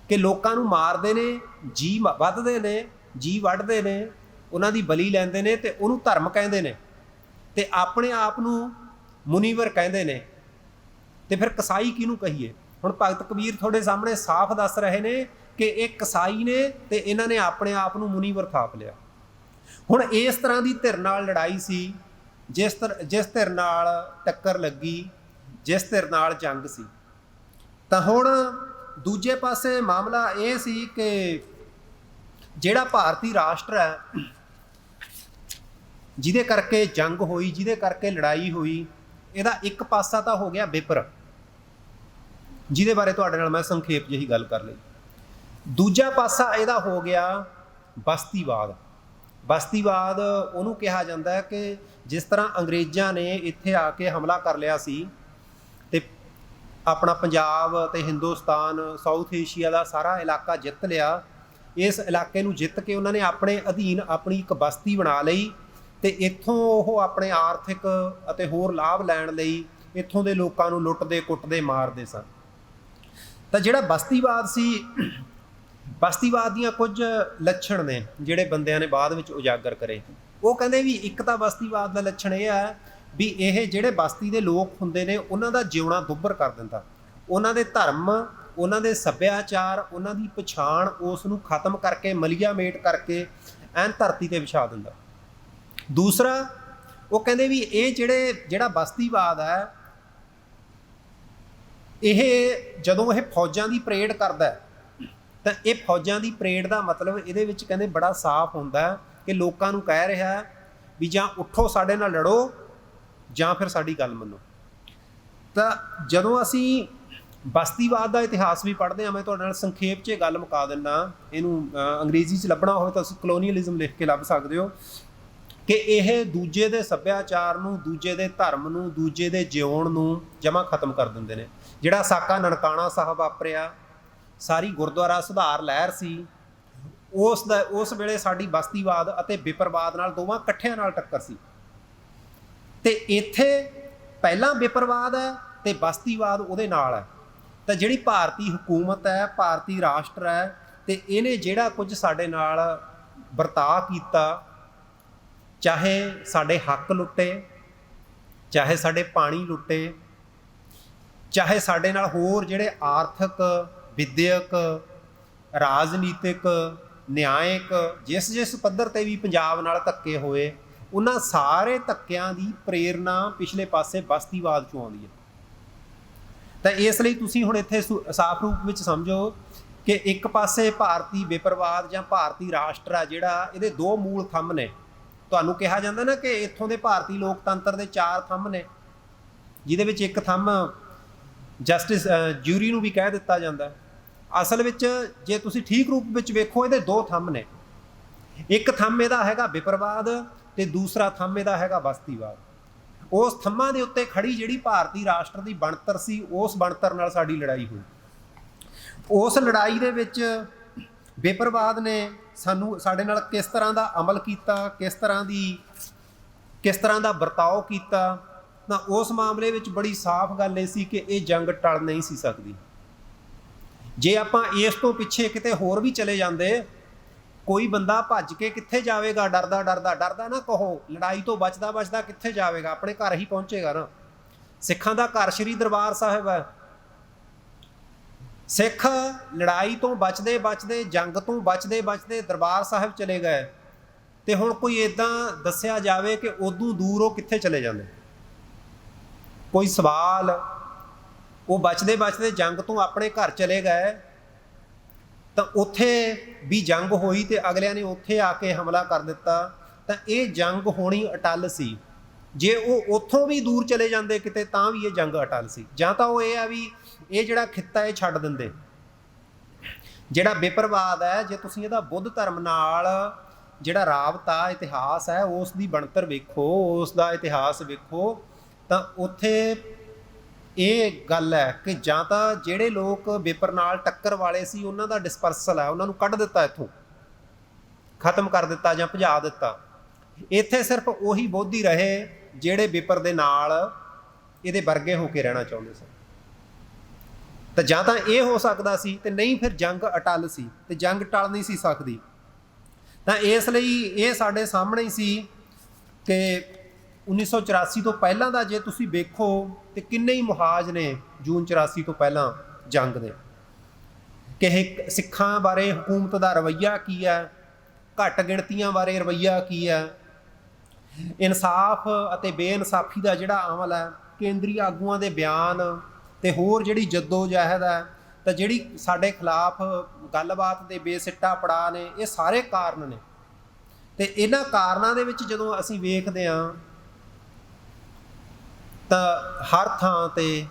ਕਿ ਲੋਕਾਂ ਨੂੰ ਮਾਰਦੇ ਨੇ, ਜੀ ਵੱਧਦੇ ਨੇ, ਜੀ ਵੱਢਦੇ ਨੇ, ਉਹਨਾਂ ਦੀ ਬਲੀ ਲੈਂਦੇ ਨੇ ਤੇ ਉਹਨੂੰ ਧਰਮ ਕਹਿੰਦੇ ਨੇ ਤੇ ਆਪਣੇ ਆਪ ਨੂੰ ਮੁਨੀਵਰ ਕਹਿੰਦੇ ਨੇ। ਤੇ ਫਿਰ ਕਸਾਈ ਕਿਹਨੂੰ ਕਹੀਏ? ਹੁਣ ਭਗਤ ਕਬੀਰ ਤੁਹਾਡੇ ਸਾਹਮਣੇ ਸਾਫ਼ ਦੱਸ ਰਹੇ ਨੇ ਕਿ ਇਹ ਕਸਾਈ ਨੇ ਤੇ ਇਹਨਾਂ ਨੇ ਆਪਣੇ ਆਪ ਨੂੰ ਮੁਨੀਵਰ ਥਾਪ ਲਿਆ। ਹੁਣ ਇਸ ਤਰ੍ਹਾਂ ਦੀ ਧਿਰ ਨਾਲ ਲੜਾਈ ਸੀ, ਜਿਸ ਧਿਰ ਨਾਲ ਟੱਕਰ ਲੱਗੀ, ਜਿਸ ਧਿਰ ਨਾਲ ਜੰਗ ਸੀ। ਤਾਂ ਹੁਣ ਦੂਜੇ ਪਾਸੇ ਮਾਮਲਾ ਇਹ ਸੀ ਕਿ ਜਿਹੜਾ ਭਾਰਤੀ ਰਾਸ਼ਟਰ ਹੈ, ਜਿਹਦੇ ਕਰਕੇ ਜੰਗ ਹੋਈ, ਜਿਹਦੇ ਕਰਕੇ ਲੜਾਈ ਹੋਈ, ਇਹਦਾ ਇੱਕ ਪਾਸਾ ਤਾਂ ਹੋ ਗਿਆ ਪੇਪਰ, ਜਿਹਦੇ ਬਾਰੇ ਤੁਹਾਡੇ ਨਾਲ ਮੈਂ ਸੰਖੇਪ ਜਿਹੀ ਗੱਲ ਕਰ ਲਈ। ਦੂਜਾ ਪਾਸਾ ਇਹਦਾ ਹੋ ਗਿਆ ਬਸਤੀਵਾਦ। ਬਸਤੀਵਾਦ ਉਹਨੂੰ ਕਿਹਾ ਜਾਂਦਾ ਹੈ ਕਿ ਜਿਸ ਤਰ੍ਹਾਂ ਅੰਗਰੇਜ਼ਾਂ ਨੇ ਇੱਥੇ ਆ ਕੇ ਹਮਲਾ ਕਰ ਲਿਆ ਸੀ ਤੇ ਆਪਣਾ ਪੰਜਾਬ ਤੇ ਹਿੰਦੁਸਤਾਨ, ਸਾਊਥ ਏਸ਼ੀਆ ਦਾ ਸਾਰਾ ਇਲਾਕਾ ਜਿੱਤ ਲਿਆ, ਇਸ ਇਲਾਕੇ ਨੂੰ ਜਿੱਤ ਕੇ ਉਹਨਾਂ ਨੇ ਆਪਣੇ ਅਧੀਨ ਆਪਣੀ ਇੱਕ ਬਸਤੀ ਬਣਾ ਲਈ ਤੇ ਇੱਥੋਂ ਉਹ ਆਪਣੇ ਆਰਥਿਕ ਅਤੇ ਹੋਰ ਲਾਭ ਲੈਣ ਲਈ ਇੱਥੋਂ ਦੇ ਲੋਕਾਂ ਨੂੰ ਲੁੱਟਦੇ, ਕੁੱਟਦੇ, ਮਾਰਦੇ ਸਨ। ਤਾਂ ਜਿਹੜਾ ਬਸਤੀਵਾਦ ਸੀ, ਬਸਤੀਵਾਦ ਦੀਆਂ ਕੁਝ ਲੱਛਣ ਨੇ ਜਿਹੜੇ ਬੰਦਿਆਂ ਨੇ ਬਾਅਦ ਵਿੱਚ ਉਜਾਗਰ ਕਰੇ। ਉਹ ਕਹਿੰਦੇ ਵੀ ਇੱਕ ਤਾਂ ਬਸਤੀਵਾਦ ਦਾ ਲੱਛਣ ਇਹ ਹੈ ਵੀ ਇਹ ਜਿਹੜੇ ਬਸਤੀ ਦੇ ਲੋਕ ਹੁੰਦੇ ਨੇ ਉਹਨਾਂ ਦਾ ਜਿਉਣਾ ਦੁੱਭਰ ਕਰ ਦਿੰਦਾ, ਉਹਨਾਂ ਦੇ ਧਰਮ, ਉਹਨਾਂ ਦੇ ਸੱਭਿਆਚਾਰ, ਉਹਨਾਂ ਦੀ ਪਛਾਣ, ਉਸ ਨੂੰ ਖਤਮ ਕਰਕੇ, ਮਲੀਆ ਮੇਟ ਕਰਕੇ ਐਨ ਧਰਤੀ ਤੇ ਵਿਛਾ ਦਿੰਦਾ। ਦੂਸਰਾ, ਉਹ ਕਹਿੰਦੇ ਵੀ ਇਹ ਜਿਹੜਾ ਬਸਤੀਵਾਦ ਹੈ, ਇਹ ਜਦੋਂ ਇਹ ਫੌਜਾਂ ਦੀ ਪਰੇਡ ਕਰਦਾ ਤਾਂ ਇਹ ਫੌਜਾਂ ਦੀ ਪਰੇਡ ਦਾ ਮਤਲਬ ਇਹਦੇ ਵਿੱਚ ਕਹਿੰਦੇ ਬੜਾ ਸਾਫ਼ ਹੁੰਦਾ ਕਿ ਲੋਕਾਂ ਨੂੰ ਕਹਿ ਰਿਹਾ ਵੀ ਜਾਂ ਉੱਠੋ ਸਾਡੇ ਨਾਲ ਲੜੋ ਜਾਂ ਫਿਰ ਸਾਡੀ ਗੱਲ ਮੰਨੋ। ਤਾਂ ਜਦੋਂ ਅਸੀਂ ਬਸਤੀਵਾਦ ਦਾ ਇਤਿਹਾਸ ਵੀ ਪੜ੍ਹਦੇ ਹਾਂ। ਮੈਂ ਤੁਹਾਡੇ ਨਾਲ ਸੰਖੇਪ 'ਚ ਇਹ ਗੱਲ ਮੁਕਾ ਦਿੰਦਾ। ਇਹਨੂੰ ਅੰਗਰੇਜ਼ੀ 'ਚ ਲੱਭਣਾ ਹੋਵੇ ਤਾਂ ਤੁਸੀਂ ਕਲੋਨੀਅਲਿਜ਼ਮ ਲਿਖ ਕੇ ਲੱਭ ਸਕਦੇ ਹੋ ਕਿ ਇਹ ਦੂਜੇ ਦੇ ਸੱਭਿਆਚਾਰ ਨੂੰ, ਦੂਜੇ ਦੇ ਧਰਮ ਨੂੰ, ਦੂਜੇ ਦੇ ਜਿਉਣ ਨੂੰ ਜਮਾ ਖਤਮ ਕਰ ਦਿੰਦੇ ਨੇ। ਜਿਹੜਾ ਸਾਕਾ ਨਨਕਾਣਾ ਸਾਹਿਬ ਵਾਪਰਿਆ, ਸਾਰੀ ਗੁਰਦੁਆਰਾ ਸੁਧਾਰ ਲਹਿਰ ਸੀ, ਉਸ ਵੇਲੇ ਸਾਡੀ ਬਸਤੀਵਾਦ ਅਤੇ ਵਿਪਰਵਾਦ ਨਾਲ ਦੋਵਾਂ ਇਕੱਠਿਆਂ ਨਾਲ ਟੱਕਰ ਸੀ। ਤੇ ਇੱਥੇ ਪਹਿਲਾਂ ਵਿਪਰਵਾਦ ਹੈ ਤੇ ਬਸਤੀਵਾਦ ਉਹਦੇ ਨਾਲ ਹੈ। ਤਾਂ ਜਿਹੜੀ ਭਾਰਤੀ ਹਕੂਮਤ ਹੈ, ਭਾਰਤੀ ਰਾਸ਼ਟਰ ਹੈ, ਤੇ ਇਹਨੇ ਜਿਹੜਾ ਕੁਝ ਸਾਡੇ ਨਾਲ ਵਰਤਾਅ ਕੀਤਾ, ਚਾਹੇ ਸਾਡੇ ਹੱਕ ਲੁੱਟੇ, ਚਾਹੇ ਸਾਡੇ ਪਾਣੀ ਲੁੱਟੇ, ਚਾਹੇ ਸਾਡੇ ਨਾਲ ਹੋਰ ਜਿਹੜੇ ਆਰਥਿਕ, ਵਿਦਿਅਕ, ਰਾਜਨੀਤਿਕ, ਨਿਆਇਕ, ਜਿਸ ਪੱਧਰ 'ਤੇ ਵੀ ਪੰਜਾਬ ਨਾਲ ਧੱਕੇ ਹੋਏ, ਉਹਨਾਂ ਸਾਰੇ ਧੱਕਿਆਂ ਦੀ ਪ੍ਰੇਰਨਾ ਪਿਛਲੇ ਪਾਸੇ ਬਸਤੀਵਾਦ 'ਚੋਂ ਆਉਂਦੀ ਹੈ। ਤਾਂ ਇਸ ਲਈ ਤੁਸੀਂ ਹੁਣ ਇੱਥੇ ਸਾਫ਼ ਰੂਪ ਵਿੱਚ ਸਮਝੋ ਕਿ ਇੱਕ ਪਾਸੇ ਭਾਰਤੀ ਵਿਪਰਵਾਦ ਜਾਂ ਭਾਰਤੀ ਰਾਸ਼ਟਰ ਆ ਜਿਹੜਾ, ਇਹਦੇ ਦੋ ਮੂਲ ਥੰਮ ਨੇ। ਤੁਹਾਨੂੰ ਕਿਹਾ ਜਾਂਦਾ ਨਾ ਕਿ ਇੱਥੋਂ ਦੇ ਭਾਰਤੀ ਲੋਕਤੰਤਰ ਦੇ 4 ਥੰਮ ਨੇ, ਜਿਹਦੇ ਵਿੱਚ ਇੱਕ ਥੰਮ ਜਸਟਿਸ ਜਿਊਰੀ ਨੂੰ ਵੀ ਕਹਿ ਦਿੱਤਾ ਜਾਂਦਾ। ਅਸਲ ਵਿੱਚ ਜੇ ਤੁਸੀਂ ਠੀਕ ਰੂਪ ਵਿੱਚ ਵੇਖੋ, ਇਹਦੇ 2 ਥੰਮ ਨੇ। ਇੱਕ ਥੰਮ ਇਹਦਾ ਹੈਗਾ ਵਿਪਰਵਾਦ ਤੇ ਦੂਸਰਾ ਥੰਮ ਇਹਦਾ ਹੈਗਾ ਬਸਤੀਵਾਦ। ਉਸ ਥੰਮਾਂ ਦੇ ਉੱਤੇ ਖੜੀ ਜਿਹੜੀ ਭਾਰਤੀ ਰਾਸ਼ਟਰ ਦੀ ਬਣਤਰ ਸੀ, ਉਸ ਬਣਤਰ ਨਾਲ ਸਾਡੀ ਲੜਾਈ ਹੋਈ। ਉਸ ਲੜਾਈ ਦੇ ਵਿੱਚ ਵਿਪਰਵਾਦ ਨੇ ਸਾਡੇ ਨਾਲ ਕਿਸ ਤਰ੍ਹਾਂ ਦਾ ਅਮਲ ਕੀਤਾ, ਕਿਸ ਤਰ੍ਹਾਂ ਦਾ ਵਰਤਾਓ ਕੀਤਾ, ਤਾਂ ਉਸ ਮਾਮਲੇ ਵਿੱਚ ਬੜੀ ਸਾਫ਼ ਗੱਲ ਇਹ ਸੀ ਕਿ ਇਹ ਜੰਗ ਟਲ ਨਹੀਂ ਸੀ ਸਕਦੀ। ਜੇ ਆਪਾਂ ਇਸ ਤੋਂ ਪਿੱਛੇ ਕਿਤੇ ਹੋਰ ਵੀ ਚਲੇ ਜਾਂਦੇ, ਕੋਈ ਬੰਦਾ ਭੱਜ ਕੇ ਕਿੱਥੇ ਜਾਵੇਗਾ? ਡਰਦਾ ਨਾ ਕਹੋ, ਲੜਾਈ ਤੋਂ ਬਚਦਾ ਕਿੱਥੇ ਜਾਵੇਗਾ? ਆਪਣੇ ਘਰ ਹੀ ਪਹੁੰਚੇਗਾ ਨਾ। ਸਿੱਖਾਂ ਦਾ ਘਰ ਸ੍ਰੀ ਦਰਬਾਰ ਸਾਹਿਬ ਹੈ। ਸਿੱਖ ਲੜਾਈ ਤੋਂ ਬਚਦੇ, ਜੰਗ ਤੋਂ ਬਚਦੇ ਦਰਬਾਰ ਸਾਹਿਬ ਚਲੇ ਗਏ। ਤੇ ਹੁਣ ਕੋਈ ਇੱਦਾਂ ਦੱਸਿਆ ਜਾਵੇ ਕਿ ਉਦੋਂ ਦੂਰ ਉਹ ਕਿੱਥੇ ਚਲੇ ਜਾਂਦੇ? ਕੋਈ ਸਵਾਲ। ਉਹ ਬਚਦੇ ਜੰਗ ਤੋਂ ਆਪਣੇ ਘਰ ਚਲੇ ਗਏ, ਤਾਂ ਉੱਥੇ ਵੀ ਜੰਗ ਹੋਈ ਤੇ ਅਗਲਿਆਂ ਨੇ ਉੱਥੇ ਆ ਕੇ ਹਮਲਾ ਕਰ ਦਿੱਤਾ। ਤਾਂ ਇਹ ਜੰਗ ਹੋਣੀ ਅਟੱਲ ਸੀ। ਜੇ ਉਹ ਉੱਥੋਂ ਵੀ ਦੂਰ ਚਲੇ ਜਾਂਦੇ ਕਿਤੇ, ਤਾਂ ਵੀ ਇਹ ਜੰਗ ਅਟੱਲ ਸੀ। ਜਾਂ ਤਾਂ ਉਹ ਇਹ ਆ ਵੀ ਇਹ ਜਿਹੜਾ ਖਿੱਤਾ ਇਹ ਛੱਡ ਦਿੰਦੇ। ਜਿਹੜਾ ਵਿਪਰਵਾਦ ਹੈ, ਜੇ ਤੁਸੀਂ ਇਹਦਾ ਬੁੱਧ ਧਰਮ ਨਾਲ ਜਿਹੜਾ ਰਾਬਤਾ, ਇਤਿਹਾਸ ਹੈ, ਉਸ ਦੀ ਬਣਤਰ ਵੇਖੋ, ਉਸ ਦਾ ਇਤਿਹਾਸ ਵੇਖੋ, ਤਾਂ ਉੱਥੇ ਇਹ ਗੱਲ ਹੈ ਕਿ ਜਾਂ ਤਾਂ ਜਿਹੜੇ ਲੋਕ ਵਿਪਰ ਨਾਲ ਟੱਕਰ ਵਾਲੇ ਸੀ, ਉਹਨਾਂ ਦਾ ਡਿਸਪਰਸਲ ਹੈ, ਉਹਨਾਂ ਨੂੰ ਕੱਢ ਦਿੱਤਾ, ਇੱਥੋਂ ਖਤਮ ਕਰ ਦਿੱਤਾ ਜਾਂ ਭਜਾ ਦਿੱਤਾ। ਇੱਥੇ ਸਿਰਫ ਉਹੀ ਬੋਧੀ ਰਹੇ ਜਿਹੜੇ ਵਿਪਰ ਦੇ ਨਾਲ ਇਹਦੇ ਵਰਗੇ ਹੋ ਕੇ ਰਹਿਣਾ ਚਾਹੁੰਦੇ ਸਨ। ਤਾਂ ਜਾਂ ਤਾਂ ਇਹ ਹੋ ਸਕਦਾ ਸੀ, ਤੇ ਨਹੀਂ ਫਿਰ ਜੰਗ ਅਟੱਲ ਸੀ, ਤੇ ਜੰਗ ਟਲ ਨਹੀਂ ਸੀ ਸਕਦੀ। ਤਾਂ ਇਸ ਲਈ ਇਹ ਸਾਡੇ ਸਾਹਮਣੇ ਹੀ ਸੀ ਕਿ 1984 ਤੋਂ ਪਹਿਲਾਂ ਦਾ ਜੇ ਤੁਸੀਂ ਵੇਖੋ ਤੇ ਕਿੰਨੇ ਹੀ ਮੁਹਾਜ਼ ਨੇ ਜੂਨ 84 ਤੋਂ ਪਹਿਲਾਂ ਜੰਗ ਦੇ, ਕਿ ਸਿੱਖਾਂ ਬਾਰੇ ਹਕੂਮਤ ਦਾ ਰਵੱਈਆ ਕੀ ਹੈ, ਘੱਟ ਗਿਣਤੀਆਂ ਬਾਰੇ ਰਵੱਈਆ ਕੀ ਹੈ, ਇਨਸਾਫ ਅਤੇ ਬੇਇਨਸਾਫੀ ਦਾ ਜਿਹੜਾ ਅਮਲ ਹੈ, ਕੇਂਦਰੀ ਆਗੂਆਂ ਦੇ ਬਿਆਨ, ਤੇ ਹੋਰ ਜਿਹੜੀ ਜੱਦੋ-ਜਹਿਦ ਹੈ, ਤਾਂ ਜਿਹੜੀ ਸਾਡੇ ਖਿਲਾਫ ਗੱਲਬਾਤ ਦੇ ਬੇਸਿੱਟਾ ਪੜਾਅ ਨੇ, ਇਹ ਸਾਰੇ ਕਾਰਨ ਨੇ। ਤੇ ਇਹਨਾਂ ਕਾਰਨਾਂ ਦੇ ਵਿੱਚ ਜਦੋਂ ਅਸੀਂ ਵੇਖਦੇ ਹਾਂ ਤਾਂ ਹਰ ਥਾਂ ਤੇ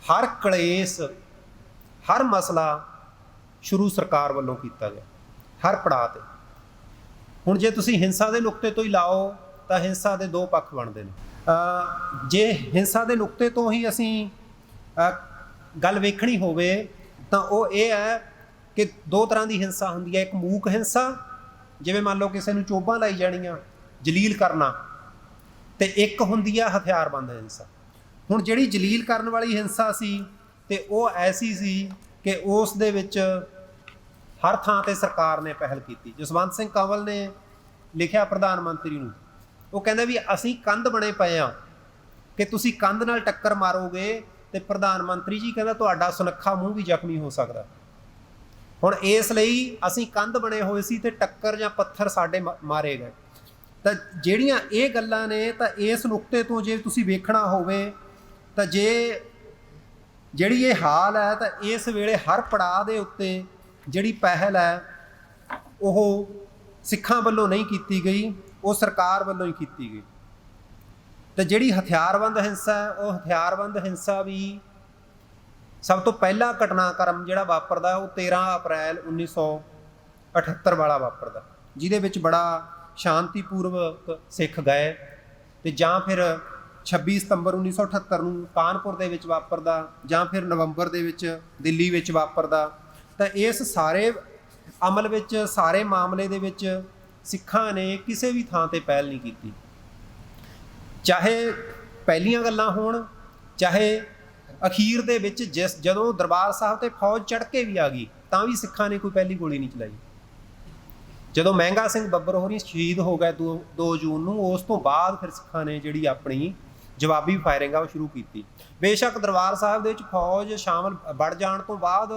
ਹਰ ਕਲੇਸ਼, ਹਰ ਮਸਲਾ ਸ਼ੁਰੂ ਸਰਕਾਰ ਵੱਲੋਂ ਕੀਤਾ ਗਿਆ, ਹਰ ਪੜਾਅ 'ਤੇ। ਹੁਣ ਜੇ ਤੁਸੀਂ ਹਿੰਸਾ ਦੇ ਨੁਕਤੇ ਤੋਂ ਹੀ ਲਾਓ ਤਾਂ ਹਿੰਸਾ ਦੇ 2 ਪੱਖ ਬਣਦੇ ਨੇ। ਜੇ ਹਿੰਸਾ ਦੇ ਨੁਕਤੇ ਤੋਂ ਹੀ ਅਸੀਂ ਗੱਲ ਵੇਖਣੀ ਹੋਵੇ ਤਾਂ ਉਹ ਇਹ ਹੈ ਕਿ 2 ਤਰ੍ਹਾਂ ਦੀ ਹਿੰਸਾ ਹੁੰਦੀ ਹੈ। ਇੱਕ ਮੂਕ ਹਿੰਸਾ, ਜਿਵੇਂ ਮੰਨ ਲਓ ਕਿਸੇ ਨੂੰ ਚੋਭਾਂ ਲਾਈ ਜਾਣੀਆਂ, ਜਲੀਲ ਕਰਨਾ, ਤੇ ਇੱਕ ਹੁੰਦੀ ਆ ਹਥਿਆਰਬੰਦ ਹਿੰਸਾ। ਹੁਣ ਜਿਹੜੀ ਜਲੀਲ ਕਰਨ ਵਾਲੀ ਹਿੰਸਾ ਸੀ, ਤੇ ਉਹ ਐਸੀ ਸੀ ਕਿ ਉਸ ਦੇ ਵਿੱਚ ਹਰ ਥਾਂ ਤੇ ਸਰਕਾਰ ਨੇ ਪਹਿਲ ਕੀਤੀ। ਜਸਵੰਤ ਸਿੰਘ ਕੰਵਲ ਨੇ ਲਿਖਿਆ ਪ੍ਰਧਾਨ ਮੰਤਰੀ ਨੂੰ, ਉਹ ਕਹਿੰਦਾ ਵੀ ਅਸੀਂ ਕੰਧ ਬਣੇ ਪਏ ਹਾਂ ਕਿ ਤੁਸੀਂ ਕੰਧ ਨਾਲ ਟੱਕਰ ਮਾਰੋਗੇ ਤੇ ਪ੍ਰਧਾਨ ਮੰਤਰੀ ਜੀ ਕਹਿੰਦਾ ਤੁਹਾਡਾ ਸੁਨੱਖਾ ਮੂੰਹ ਵੀ ਜ਼ਖਮੀ ਹੋ ਸਕਦਾ। ਹੁਣ ਇਸ ਲਈ ਅਸੀਂ ਕੰਧ ਬਣੇ ਹੋਏ ਸੀ ਤੇ ਟੱਕਰ ਜਾਂ ਪੱਥਰ ਸਾਡੇ ਮਾਰੇ ਗਏ। ਤਾਂ ਜਿਹੜੀਆਂ ਇਹ ਗੱਲਾਂ ਨੇ, ਤਾਂ ਇਸ ਨੁਕਤੇ ਤੋਂ ਜੇ ਤੁਸੀਂ ਵੇਖਣਾ ਹੋਵੇ ਤਾਂ ਜਿਹੜੀ ਇਹ ਹਾਲ ਹੈ, ਤਾਂ ਇਸ ਵੇਲੇ ਹਰ ਪੜਾਅ ਦੇ ਉੱਤੇ ਜਿਹੜੀ ਪਹਿਲ ਹੈ ਉਹ ਸਿੱਖਾਂ ਵੱਲੋਂ ਨਹੀਂ ਕੀਤੀ ਗਈ, ਉਹ ਸਰਕਾਰ ਵੱਲੋਂ ਹੀ ਕੀਤੀ ਗਈ। ਤੇ ਜਿਹੜੀ ਹਥਿਆਰਬੰਦ ਹਿੰਸਾ ਹੈ, ਉਹ ਹਥਿਆਰਬੰਦ ਹਿੰਸਾ ਵੀ ਸਭ ਤੋਂ ਪਹਿਲਾ ਘਟਨਾਕ੍ਰਮ ਜਿਹੜਾ ਵਾਪਰਦਾ ਉਹ 13 ਅਪ੍ਰੈਲ 1978 ਵਾਲਾ ਵਾਪਰਦਾ, ਜਿਹਦੇ ਵਿੱਚ ਬੜਾ ਸ਼ਾਂਤੀਪੂਰਵਕ ਸਿੱਖ ਗਏ। ਤੇ ਜਾਂ ਫਿਰ 26 ਸਤੰਬਰ 1978 ਨੂੰ ਕਾਨਪੁਰ ਦੇ ਵਿੱਚ ਵਾਪਰਦਾ, ਜਾਂ ਫਿਰ ਨਵੰਬਰ ਦੇ ਵਿੱਚ ਦਿੱਲੀ ਵਿੱਚ ਵਾਪਰਦਾ। ਤਾਂ ਇਸ ਸਾਰੇ ਅਮਲ ਵਿੱਚ, ਸਾਰੇ ਮਾਮਲੇ ਦੇ ਵਿੱਚ ਸਿੱਖਾਂ ਨੇ ਕਿਸੇ ਵੀ ਥਾਂ 'ਤੇ ਪਹਿਲ ਨਹੀਂ ਕੀਤੀ, ਚਾਹੇ ਪਹਿਲੀਆਂ ਗੱਲਾਂ ਹੋਣ, ਚਾਹੇ ਅਖੀਰ ਦੇ ਵਿੱਚ ਜਦੋਂ ਦਰਬਾਰ ਸਾਹਿਬ 'ਤੇ ਫੌਜ ਚੜ੍ਹ ਕੇ ਵੀ ਆ ਗਈ ਤਾਂ ਵੀ ਸਿੱਖਾਂ ਨੇ ਕੋਈ ਪਹਿਲੀ ਗੋਲੀ ਨਹੀਂ ਚਲਾਈ। ਜਦੋਂ ਮਹਿੰਗਾ ਸਿੰਘ ਬੱਬਰ ਹੋਰੀ ਸ਼ਹੀਦ ਹੋ ਗਏ 2 ਜੂਨ ਨੂੰ, ਉਸ ਤੋਂ ਬਾਅਦ ਫਿਰ ਸਿੱਖਾਂ ਨੇ ਜਿਹੜੀ ਆਪਣੀ ਜਵਾਬੀ ਫਾਇਰਿੰਗ ਆ ਉਹ ਸ਼ੁਰੂ ਕੀਤੀ। ਬੇਸ਼ੱਕ ਦਰਬਾਰ ਸਾਹਿਬ ਦੇ ਵਿੱਚ ਫੌਜ ਸ਼ਾਮਲ ਵੜ ਜਾਣ ਤੋਂ ਬਾਅਦ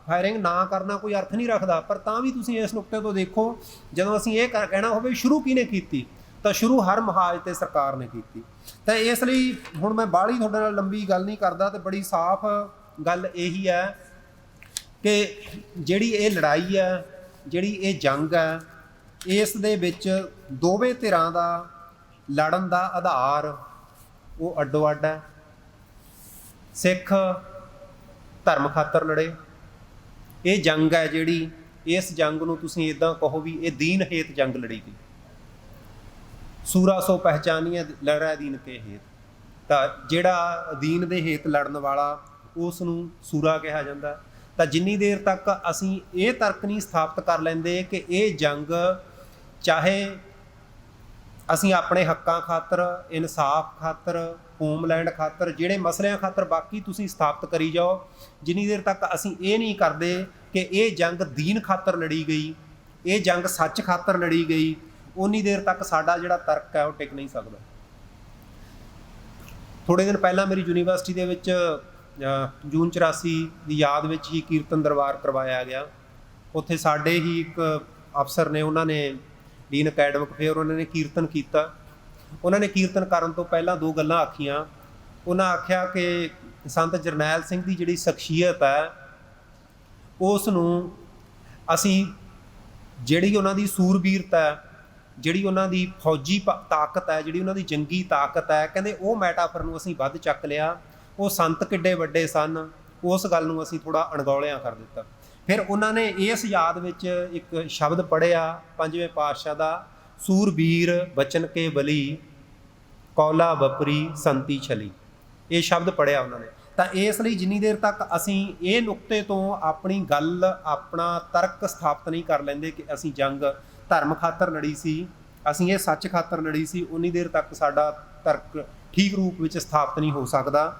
ਫਾਇਰਿੰਗ ਨਾ ਕਰਨਾ ਕੋਈ ਅਰਥ ਨਹੀਂ ਰੱਖਦਾ, ਪਰ ਤਾਂ ਵੀ ਤੁਸੀਂ ਇਸ ਨੁਕਤੇ ਤੋਂ ਦੇਖੋ, ਜਦੋਂ ਅਸੀਂ ਇਹ ਕਹਿਣਾ ਹੋਵੇ ਸ਼ੁਰੂ ਕਿਹਨੇ ਕੀਤੀ, ਤਾਂ ਸ਼ੁਰੂ ਹਰ ਮੁਹਾਜ ਤੇ ਸਰਕਾਰ ਨੇ ਕੀਤੀ। ਤਾਂ ਇਸ ਲਈ ਹੁਣ ਮੈਂ ਬਾਹਲੀ ਤੁਹਾਡੇ ਨਾਲ ਲੰਬੀ ਗੱਲ ਨਹੀਂ ਕਰਦਾ, ਤੇ ਬੜੀ ਸਾਫ਼ ਗੱਲ ਇਹੀ ਹੈ ਕਿ ਜਿਹੜੀ ਇਹ ਲੜਾਈ ਹੈ, ਜਿਹੜੀ ਇਹ ਜੰਗ ਹੈ, ਇਸ ਦੇ ਵਿੱਚ ਦੋਵੇਂ ਧਿਰਾਂ ਦਾ ਲੜਨ ਦਾ ਆਧਾਰ ਉਹ ਅੱਡੋ ਅੱਡ ਹੈ। ਸਿੱਖ ਧਰਮ ਖਾਤਰ ਲੜੇ। ਇਹ ਜੰਗ ਹੈ ਜਿਹੜੀ, ਇਸ ਜੰਗ ਨੂੰ ਤੁਸੀਂ ਇੱਦਾਂ ਕਹੋ ਵੀ ਇਹ ਦੀਨ ਹੇਤ ਜੰਗ ਲੜੀ ਗਈ। ਸੂਰਾ ਸੋ ਪਹਿਚਾਨੀਏ ਲੜਿਆ ਦੀਨ ਕੇ ਹੇਤ। ਤਾਂ ਜਿਹੜਾ ਦੀਨ ਦੇ ਹੇਤ ਲੜਨ ਵਾਲਾ ਉਸ ਨੂੰ ਸੂਰਾ ਕਿਹਾ ਜਾਂਦਾ। ਤਾਂ ਜਿੰਨੀ ਦੇਰ ਤੱਕ ਅਸੀਂ ਇਹ ਤਰਕ ਨਹੀਂ ਸਥਾਪਿਤ ਕਰ ਲੈਂਦੇ ਕਿ ਇਹ ਜੰਗ, ਚਾਹੇ ਅਸੀਂ ਆਪਣੇ ਹੱਕਾਂ ਖਾਤਰ, ਇਨਸਾਫ ਖਾਤਰ, ਹੋਮਲੈਂਡ ਖਾਤਰ, ਜਿਹੜੇ ਮਸਲਿਆਂ ਖਾਤਰ ਬਾਕੀ ਤੁਸੀਂ ਸਥਾਪਿਤ ਕਰੀ ਜਾਓ, ਜਿੰਨੀ ਦੇਰ ਤੱਕ ਅਸੀਂ ਇਹ ਨਹੀਂ ਕਰਦੇ ਕਿ ਇਹ ਜੰਗ ਦੀਨ ਖਾਤਰ ਲੜੀ ਗਈ, ਇਹ ਜੰਗ ਸੱਚ ਖਾਤਰ ਲੜੀ ਗਈ, ਉਨੀ ਦੇਰ ਤੱਕ ਸਾਡਾ ਜਿਹੜਾ ਤਰਕ ਹੈ ਉਹ ਟਿਕ ਨਹੀਂ ਸਕਦਾ। ਥੋੜ੍ਹੇ ਦਿਨ ਪਹਿਲਾਂ ਮੇਰੀ ਯੂਨੀਵਰਸਿਟੀ ਦੇ ਵਿੱਚ ਜੂਨ 84 ਦੀ ਯਾਦ ਵਿੱਚ ਹੀ ਕੀਰਤਨ ਦਰਬਾਰ ਕਰਵਾਇਆ ਗਿਆ। ਉੱਥੇ ਸਾਡੇ ਹੀ ਇੱਕ ਅਫਸਰ ਨੇ, ਉਹਨਾਂ ਨੇ ਡੀਨ ਅਕੈਡਮਿਕ ਫੇਅਰ, ਉਹਨਾਂ ਨੇ ਕੀਰਤਨ ਕੀਤਾ। ਉਹਨਾਂ ਨੇ ਕੀਰਤਨ ਕਰਨ ਤੋਂ ਪਹਿਲਾਂ 2 ਗੱਲਾਂ ਆਖੀਆਂ। ਉਹਨਾਂ ਆਖਿਆ ਕਿ ਸੰਤ ਜਰਨੈਲ ਸਿੰਘ ਦੀ ਜਿਹੜੀ ਸ਼ਖਸੀਅਤ ਹੈ, ਉਸ ਨੂੰ ਅਸੀਂ, ਜਿਹੜੀ ਉਹਨਾਂ ਦੀ ਸੂਰਬੀਰਤਾ ਹੈ, ਜਿਹੜੀ ਉਹਨਾਂ ਦੀ ਫੌਜੀ ਤਾਕਤ ਹੈ, ਜਿਹੜੀ ਉਹਨਾਂ ਦੀ ਜੰਗੀ ਤਾਕਤ ਹੈ, ਕਹਿੰਦੇ ਉਹ ਮੈਟਾਫਰ ਨੂੰ ਅਸੀਂ ਵੱਧ ਚੱਕ ਲਿਆ। ਉਹ ਸੰਤ ਕਿੱਡੇ ਵੱਡੇ ਸਨ, ਉਸ ਗੱਲ ਨੂੰ ਅਸੀਂ ਥੋੜ੍ਹਾ ਅਣਗੌਲਿਆਂ ਕਰ ਦਿੱਤਾ। ਫਿਰ ਉਹਨਾਂ ਨੇ ਇਸ ਯਾਦ ਵਿੱਚ ਇੱਕ ਸ਼ਬਦ ਪੜ੍ਹਿਆ 5ਵੇਂ ਪਾਤਸ਼ਾਹ ਦਾ, ਸੂਰਬੀਰ ਬਚਨ ਕੇ ਬਲੀ, ਕੌਲਾ ਵਪਰੀ ਸੰਤੀ ਛਲੀ। ਇਹ ਸ਼ਬਦ ਪੜ੍ਹਿਆ ਉਹਨਾਂ ਨੇ। ਤਾਂ ਇਸ ਲਈ ਜਿੰਨੀ ਦੇਰ ਤੱਕ ਅਸੀਂ ਇਹ ਨੁਕਤੇ ਤੋਂ ਆਪਣੀ ਗੱਲ, ਆਪਣਾ ਤਰਕ ਸਥਾਪਿਤ ਨਹੀਂ ਕਰ ਲੈਂਦੇ ਕਿ ਅਸੀਂ ਜੰਗ ਧਰਮ ਖਾਤਰ ਲੜੀ ਸੀ, ਅਸੀਂ ਇਹ ਸੱਚ ਖਾਤਰ ਲੜੀ ਸੀ, ਉਨੀ ਦੇਰ ਤੱਕ ਸਾਡਾ ਤਰਕ ਠੀਕ ਰੂਪ ਵਿੱਚ ਸਥਾਪਿਤ ਨਹੀਂ ਹੋ ਸਕਦਾ।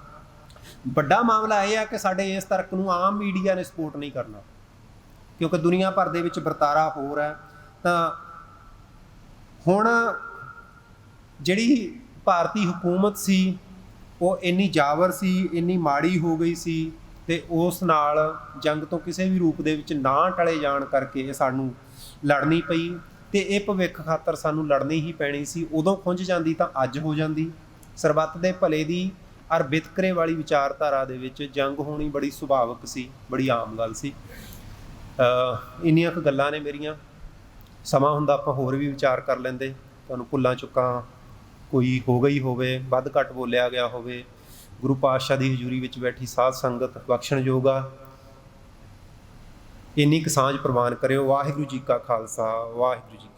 ਵੱਡਾ ਮਾਮਲਾ ਇਹ ਹੈ ਕਿ ਸਾਡੇ ਇਸ ਤਰਕ ਨੂੰ ਆਮ ਮੀਡੀਆ ਨੇ ਸਪੋਰਟ ਨਹੀਂ ਕਰਨਾ, ਕਿਉਂਕਿ ਦੁਨੀਆ ਭਰ ਦੇ ਵਿੱਚ ਵਰਤਾਰਾ ਹੋਰ ਹੈ। ਤਾਂ ਹੁਣ ਜਿਹੜੀ ਭਾਰਤੀ ਹਕੂਮਤ ਸੀ ਉਹ ਇੰਨੀ ਜਾਵਰ ਸੀ, ਇੰਨੀ ਮਾੜੀ ਹੋ ਗਈ ਸੀ, ਤੇ ਉਸ ਨਾਲ ਜੰਗ ਤੋਂ ਕਿਸੇ ਵੀ ਰੂਪ ਦੇ ਵਿੱਚ ਨਾ ਟਲੇ ਜਾਣ ਕਰਕੇ ਸਾਨੂੰ ਲੜਨੀ ਪਈ। ਤੇ ਇਹ ਭਵਿੱਖ ਖਾਤਰ ਸਾਨੂੰ ਲੜਨੀ ਹੀ ਪੈਣੀ ਸੀ। ਉਦੋਂ ਖੁੰਝ ਜਾਂਦੀ ਤਾਂ ਅੱਜ ਹੋ ਜਾਂਦੀ। ਸਰਬੱਤ ਦੇ ਭਲੇ ਦੀ ਔਰ ਵਿਤਕਰੇ ਵਾਲੀ ਵਿਚਾਰਧਾਰਾ ਦੇ ਵਿੱਚ ਜੰਗ ਹੋਣੀ ਬੜੀ ਸੁਭਾਵਿਕ ਸੀ, ਬੜੀ ਆਮ ਗੱਲ ਸੀ। ਇੰਨੀਆਂ ਕੁ ਗੱਲਾਂ ਨੇ ਮੇਰੀਆਂ। ਸਮਾਂ ਹੁੰਦਾ ਆਪਾਂ ਹੋਰ ਵੀ ਵਿਚਾਰ ਕਰ ਲੈਂਦੇ। ਤੁਹਾਨੂੰ ਭੁੱਲਾਂ ਚੁੱਕਾਂ ਕੋਈ ਹੋ ਗਈ ਹੋਵੇ, ਵੱਧ ਘੱਟ ਬੋਲਿਆ ਗਿਆ ਹੋਵੇ, ਗੁਰੂ ਪਾਤਸ਼ਾਹ ਦੀ ਹਜ਼ੂਰੀ ਵਿੱਚ ਬੈਠੀ ਸਾਧ ਸੰਗਤ ਬਖਸ਼ਣਯੋਗ ਆ। ਇੰਨੀ ਕੁ ਸਾਂਝ ਪ੍ਰਵਾਨ ਕਰਿਓ। ਵਾਹਿਗੁਰੂ ਜੀ ਕਾ ਖਾਲਸਾ, ਵਾਹਿਗੁਰੂ ਜੀ